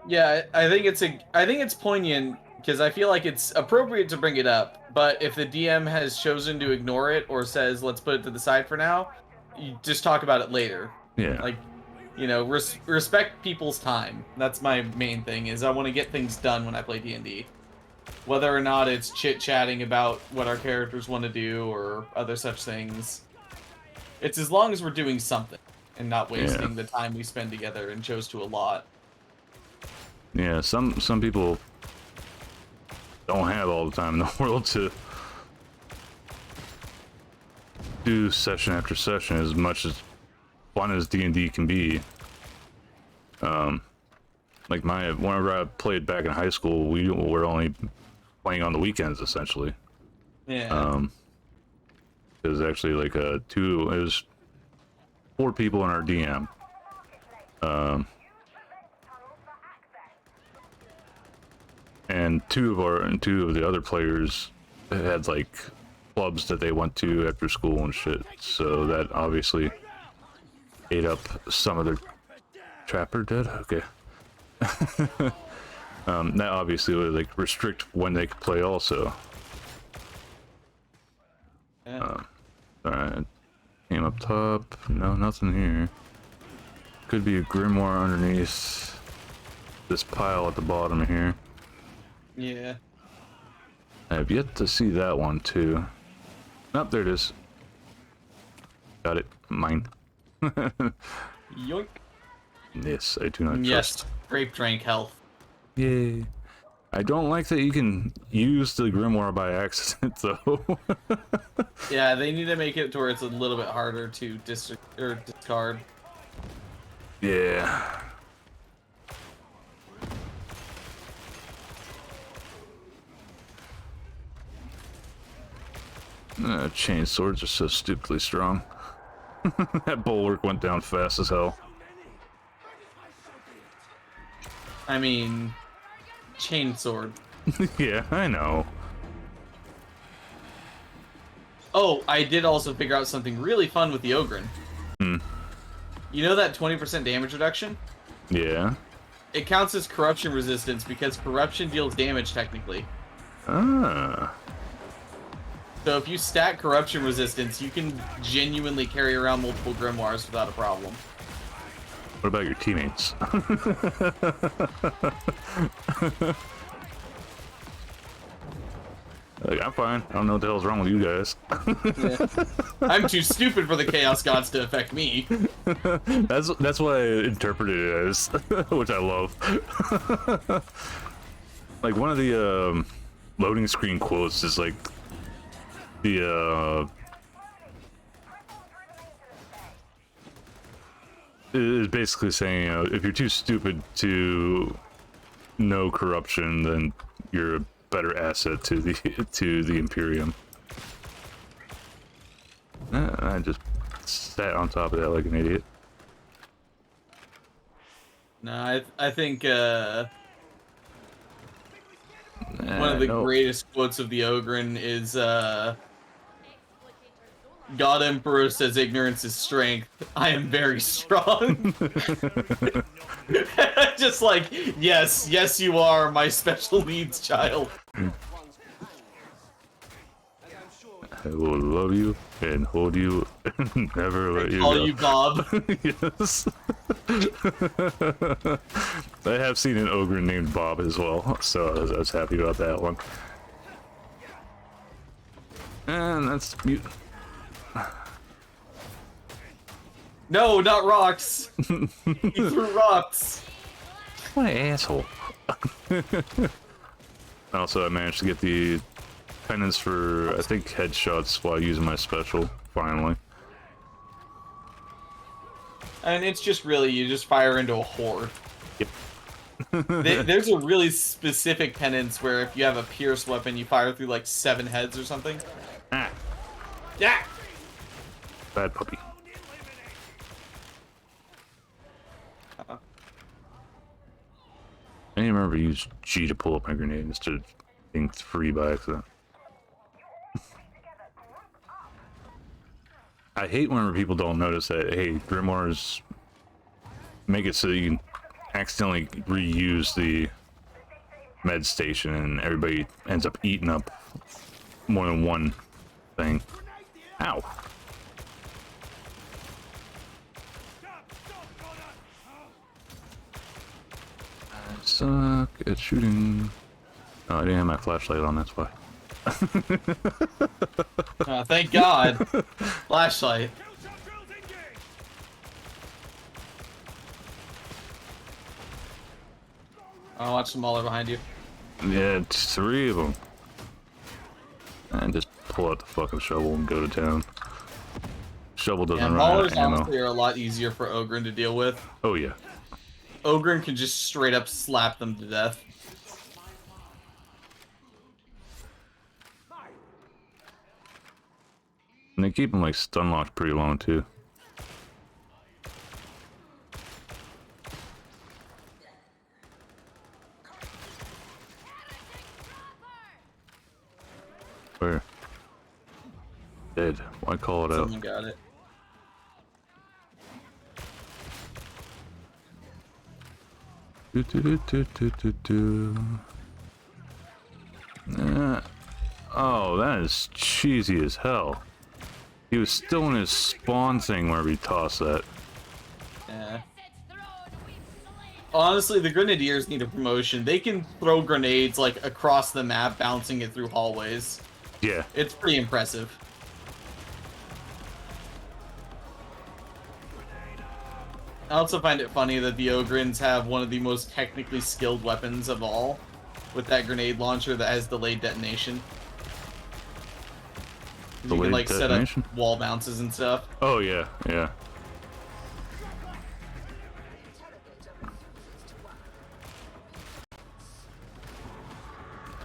Yeah, I think it's poignant because I feel like it's appropriate to bring it up, but if the DM has chosen to ignore it or says let's put it to the side for now, you just talk about it later. Yeah. Like, you know, respect people's time. That's my main thing, is I want to get things done when I play D&D. Whether or not it's chit-chatting about what our characters want to do or other such things. It's as long as we're doing something and not wasting the time we spend together and chose to a lot. Yeah, some people don't have all the time in the world to do session after session, as much as fun as D&D can be. Like whenever I played back in high school, we were only playing on the weekends essentially. Yeah. It was actually like it was 4 people in our DM. And two of the other players had like clubs that they went to after school and shit. So that obviously ate up some of their trapper dead. Okay. That obviously would like restrict when they could play also. Yeah. Alright. Came up top. No, nothing here. Could be a grimoire underneath this pile at the bottom here. Yeah. I have yet to see that one too. Nope, there it is. Got it. Mine. Yoink. Yes, I do not trust. Yes, grape drank health. Yay. I don't like that you can use the grimoire by accident though. Yeah, they need to make it to where it's a little bit harder to discard. Yeah. Chain swords are so stupidly strong. That bulwark went down fast as hell. I mean, chainsword. Yeah, I know. Oh, I did also figure out something really fun with the Ogren. You know that 20% damage reduction? Yeah. It counts as corruption resistance because corruption deals damage technically. Ah. So if you stack corruption resistance, you can genuinely carry around multiple grimoires without a problem. What about your teammates? Like, I'm fine. I don't know what the hell's wrong with you guys. Yeah. I'm too stupid for the Chaos Gods to affect me. That's what I interpreted it as, which I love. Like one of the loading screen quotes is like the is basically saying, you know, if you're too stupid to know corruption, then you're a better asset to the Imperium. I just sat on top of that like an idiot. No, I think one of the greatest quotes of the Ogren is God Emperor says ignorance is strength. I am very strong. Just like, yes you are, my special needs child. I will love you and hold you and never let you call go. you Bob. Yes. I have seen an ogre named Bob as well, so I was happy about that one. And that's mute. No, not rocks. He threw rocks. What an asshole. Also, I managed to get the penance for, I think, headshots while using my special, finally. And it's just really, you just fire into a horde. Yep. There's a really specific penance where if you have a pierce weapon, you fire through like 7 heads or something. Ah. Yeah. Bad puppy. I didn't remember to use G to pull up my grenade instead of being free by accident. I hate whenever people don't notice that, hey, grimoires make it so you can accidentally reuse the med station and everybody ends up eating up more than one thing. Ow. I suck at shooting. Oh, I didn't have my flashlight on, that's why. Thank God. Flashlight. I'll watch the mauler behind you. Yeah, it's 3 of them. And just pull out the fucking shovel and go to town. Shovel doesn't run out of maulers ammo. honestly are a lot easier for Ogren to deal with. Oh yeah. Ogren can just straight up slap them to death. And they keep them like stun locked pretty long too. Where? Dead. Why call it out? Someone got it. Oh, that is cheesy as hell. He was still in his spawn thing whenever he tossed that. Yeah. Honestly, the Grenadiers need a promotion. They can throw grenades like across the map, bouncing it through hallways. Yeah. It's pretty impressive. I also find it funny that the Ogrins have one of the most technically skilled weapons of all, with that grenade launcher that has delayed detonation. You can like set up wall bounces and stuff. Oh yeah, yeah.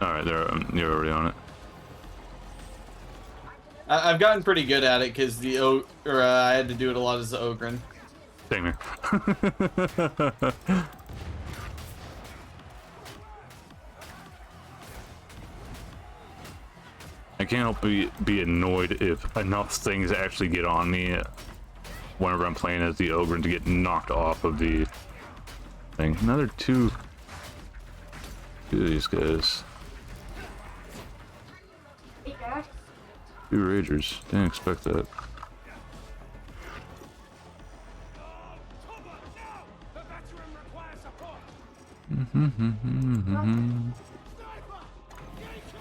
All right, you're already on it. I've gotten pretty good at it because I had to do it a lot as the Ogren. Same here. I can't help be annoyed if enough things actually get on me whenever I'm playing as the Ogre to get knocked off of the thing. Another two of these guys. Two Ragers. Didn't expect that.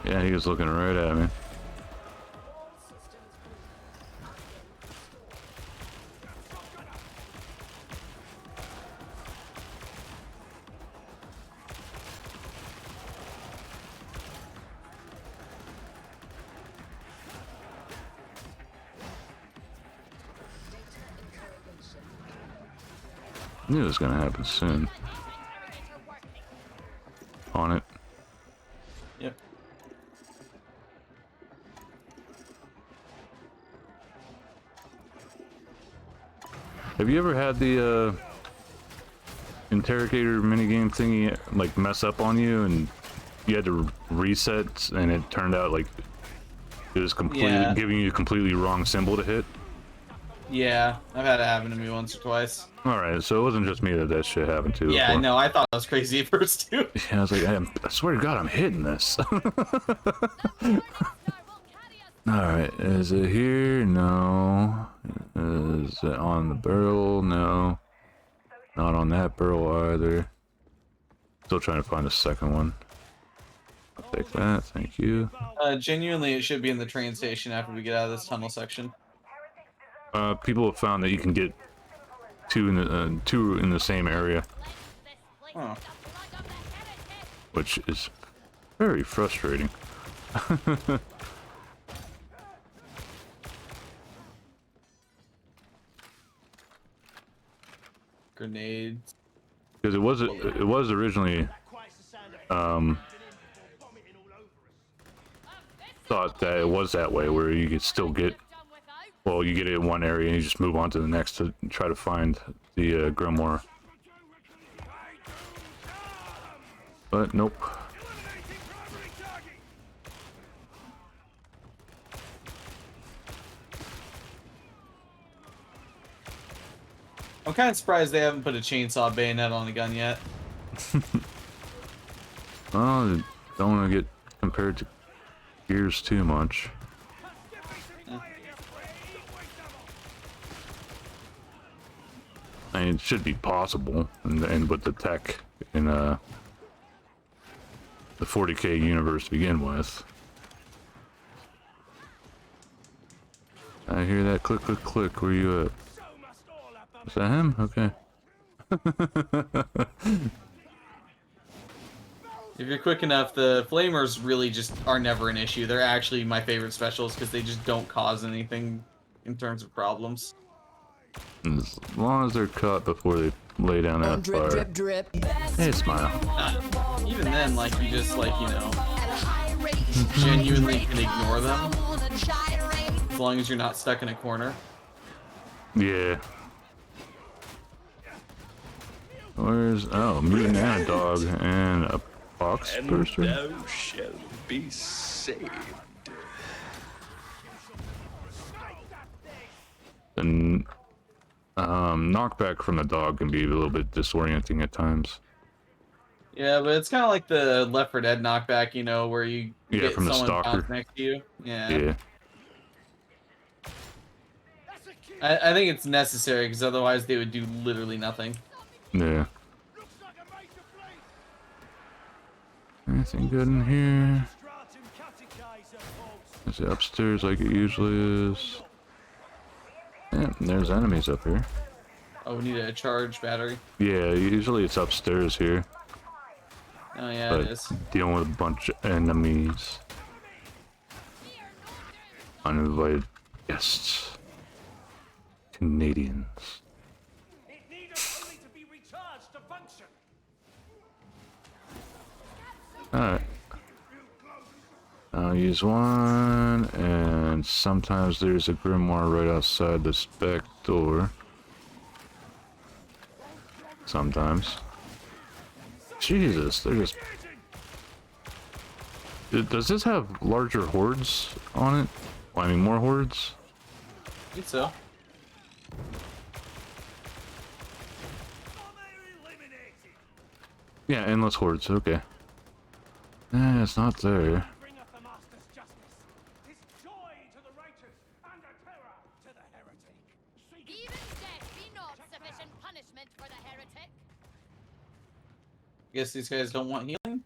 Yeah, he was looking right at me. Knew it was gonna happen soon. On it. Yep. Have you ever had the interrogator minigame thingy like mess up on you and you had to reset and it turned out like it was completely giving you a completely wrong symbol to hit? Yeah, I've had it happen to me once or twice. Alright, so it wasn't just me that shit happened to. Yeah, no, I thought I was crazy at first too. Yeah, I was like, I swear to God, I'm hitting this. Alright, is it here? No. Is it on the barrel? No. Not on that barrel either. Still trying to find a second one. I'll take that, thank you. Genuinely, it should be in the train station after we get out of this tunnel section. People have found that you can get two in the same area. Oh. Which is very frustrating. Grenades. Because it was originally thought that it was that way, where you could still get, well, you get it in one area and you just move on to the next to try to find the grimoire. But nope. I'm kind of surprised they haven't put a chainsaw bayonet on the gun yet. Well, don't want to get compared to gears too much. I mean, it should be possible, and with the tech in the 40K universe to begin with. I hear that click, click, click. Where you at? Is that him? Okay. If you're quick enough, the flamers really just are never an issue. They're actually my favorite specials because they just don't cause anything in terms of problems. As long as they're cut before they lay down that fire. Drip, drip, drip. Hey, smile. Even then, like, you just, like, you know, genuinely can ignore them. As long as you're not stuck in a corner. Yeah. Where's, oh, mutant and a dog and a fox person. Thou shalt be saved. The knockback from the dog can be a little bit disorienting at times. Yeah, but it's kind of like the Left 4 Dead knockback, you know, where you get from the someone stalker next to you. Yeah. Yeah. I think it's necessary because otherwise they would do literally nothing. Yeah. Anything good in here? Is it upstairs like it usually is? Yeah, there's enemies up here. Oh, we need a charge battery. Yeah, usually it's upstairs here. Oh yeah, but it is. Dealing with a bunch of enemies. Uninvited guests. Canadians. Alright. I'll use one, and sometimes there's a grimoire right outside the spec door. Sometimes. Jesus, they're just... Does this have larger hordes on it? Well, I mean, more hordes? I think so. Yeah, endless hordes, okay. Eh, it's not there. Guess these guys don't want healing?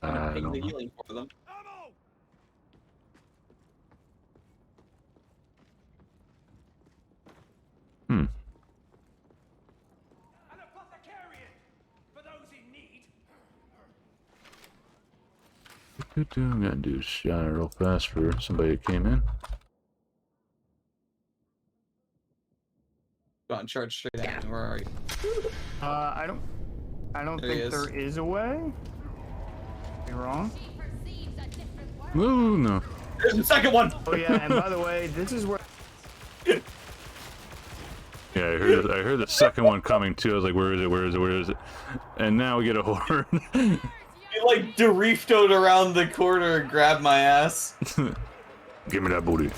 I don't the know. healing for them. Hmm. I'm gonna do a shot real fast for somebody that came in. Go on, charge straight at me. Where are you? I don't There he think is. there is a way. You're wrong. Ooh, no. There's the second one! Oh yeah, and by the way, this is where... Yeah, I heard the second one coming too. I was like, where is it, where is it, where is it? And now we get a horde. He like Doriftoed around the corner and grabbed my ass. Give me that booty.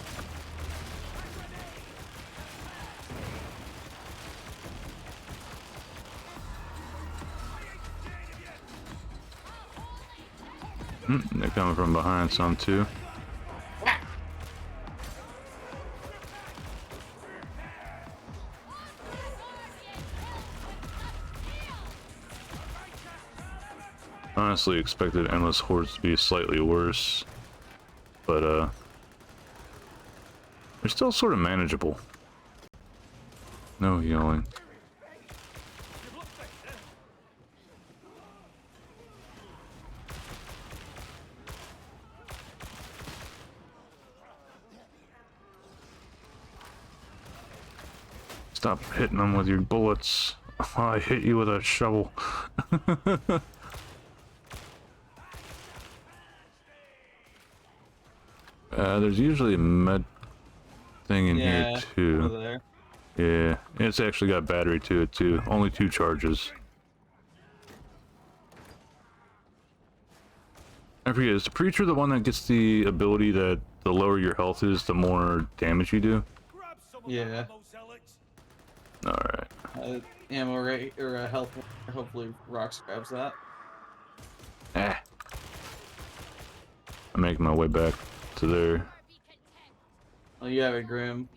They're coming from behind some too. Honestly expected endless hordes to be slightly worse, but they're still sort of manageable. No healing. Stop hitting them with your bullets. Oh, I hit you with a shovel. There's usually a med thing in here too. Over there. Yeah, it's actually got battery to it too. Only 2 charges. I forget, is the preacher the one that gets the ability that the lower your health is, the more damage you do? Yeah. Alright. Ammo rate, or health, hopefully Rox grabs that. Ah. I'm making my way back to there. Oh, you have it, Grim.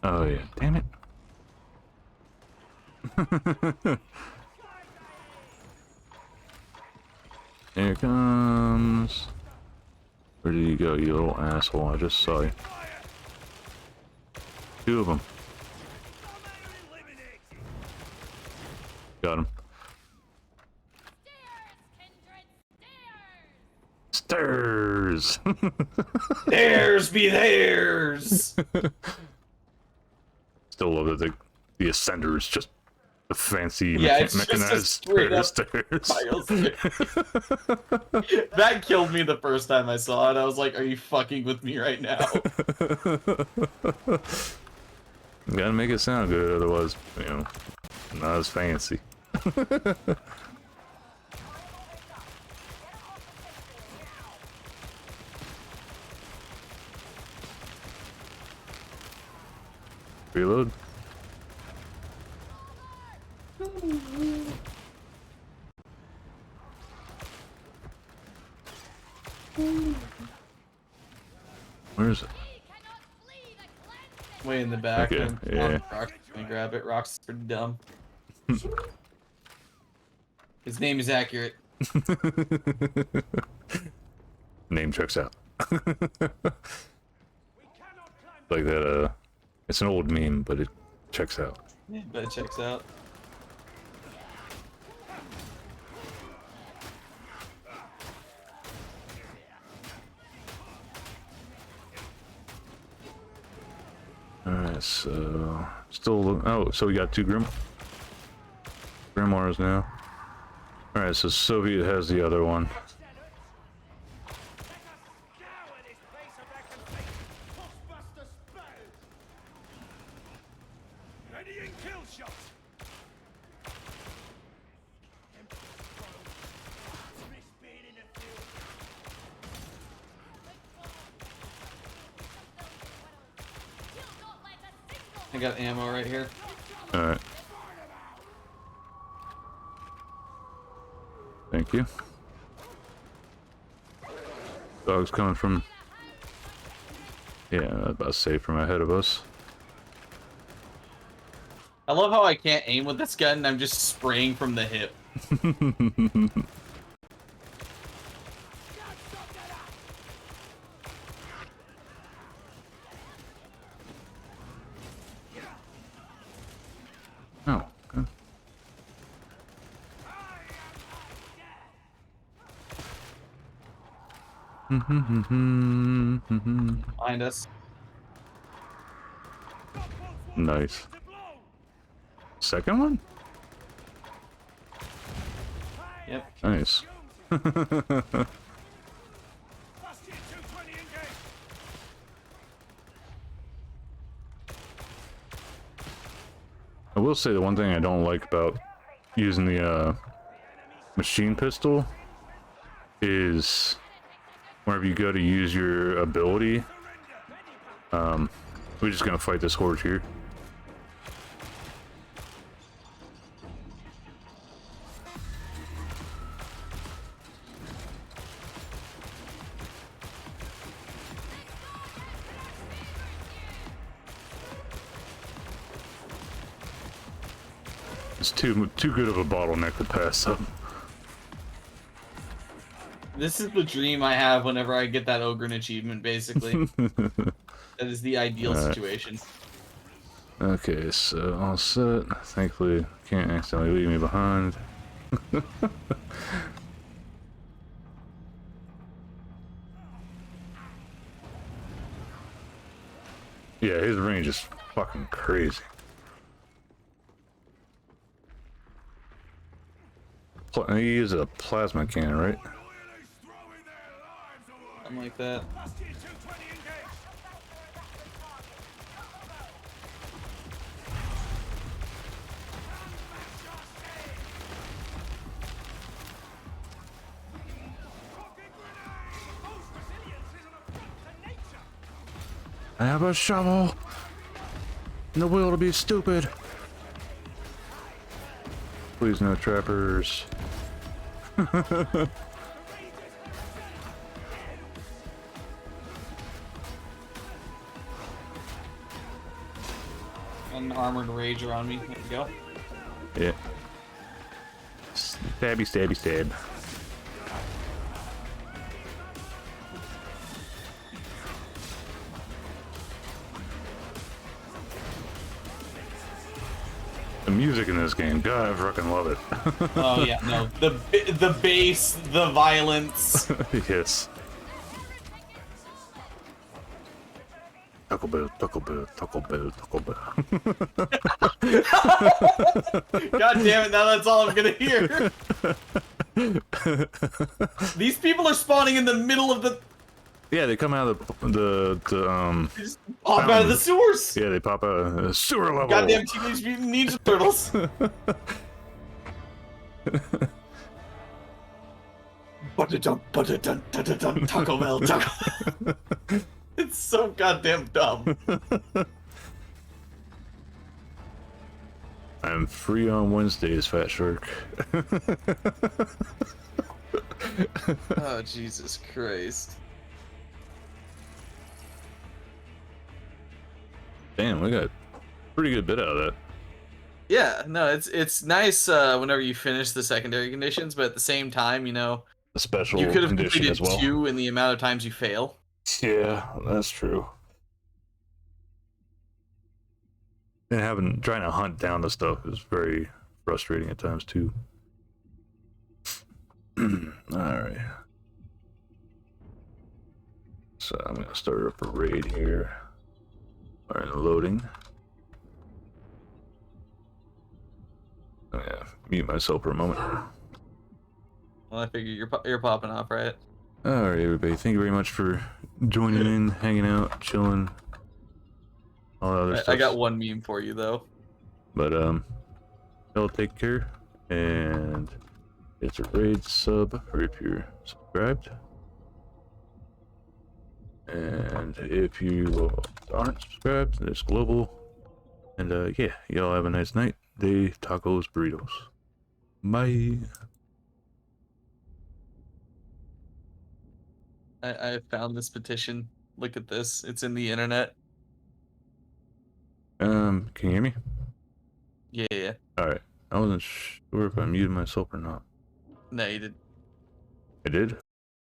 Oh yeah, damn it. Here comes. Where did you go, you little asshole? I just saw you. 2 of them. Got him. Stairs! Theirs be theirs! Still love that the Ascender is just a fancy mechanized pair of stairs. That killed me the first time I saw it. I was like, are you fucking with me right now? Gotta make it sound good, otherwise, you know, not as fancy. Reload. Where is it? Way in the back. Okay, yeah. Rock's gonna grab it. Rock's pretty dumb. His name is accurate. Name checks out. Like that, it's an old meme, but it checks out. Yeah, but it checks out. Alright, so still oh, so we got 2 Grimoires now. Alright, so Soviet has the other one. I got ammo right here. Alright. Thank you. Dog's coming from... Yeah, about to say from ahead of us. I love how I can't aim with this gun and I'm just spraying from the hip. Oh, okay. Behind us. Nice. Second one? Yep. Nice. I will say the one thing I don't like about using the machine pistol is whenever you go to use your ability, we're just gonna fight this horde here. It's too good of a bottleneck to pass up. This is the dream I have whenever I get that Ogren achievement, basically. That is the ideal situation. Okay, so all set. Thankfully, can't accidentally leave me behind. Yeah, his range is fucking crazy. He uses a plasma cannon, right? Something like that. I have a shovel. No will to be stupid. Please no trappers. Unarmored rage around me. There you go. Yeah. Stabby, stabby, stab. The music in this game, God, I fucking love it. Oh yeah, no, the bass, the violence. Yes. Taco Bell, Taco Bell, Taco Bell, Taco Bell. God damn it! Now that's all I'm gonna hear. These people are spawning in the middle of the. Yeah, they come out of the Pop out of the sewers. Yeah, they pop out of the sewer level. Goddamn Teenage Mutant Ninja Turtles. Taco Bell, Taco. It's so goddamn dumb. I'm free on Wednesdays, Fat Shark. Oh Jesus Christ. Damn, we got a pretty good bit out of that. Yeah, no, it's nice whenever you finish the secondary conditions, but at the same time, you know, A special you could have condition completed as well. 2 in the amount of times you fail. Yeah, that's true. And trying to hunt down the stuff is very frustrating at times too. Alright. So I'm gonna start up a raid here. Alright, loading. I'm gonna mute myself for a moment. Well, I figure you're popping off, right? Alright, everybody, thank you very much for joining in, hanging out, chilling. All that other stuff. I got one meme for you though. But y'all take care, and it's a raid sub, or if you're subscribed. And if you aren't subscribed, it's global. And yeah, y'all have a nice night, day, tacos, burritos. Bye. I found this petition. Look at this. It's in the internet. Can you hear me? Yeah. Alright. I wasn't sure if I muted myself or not. No, you did. I did?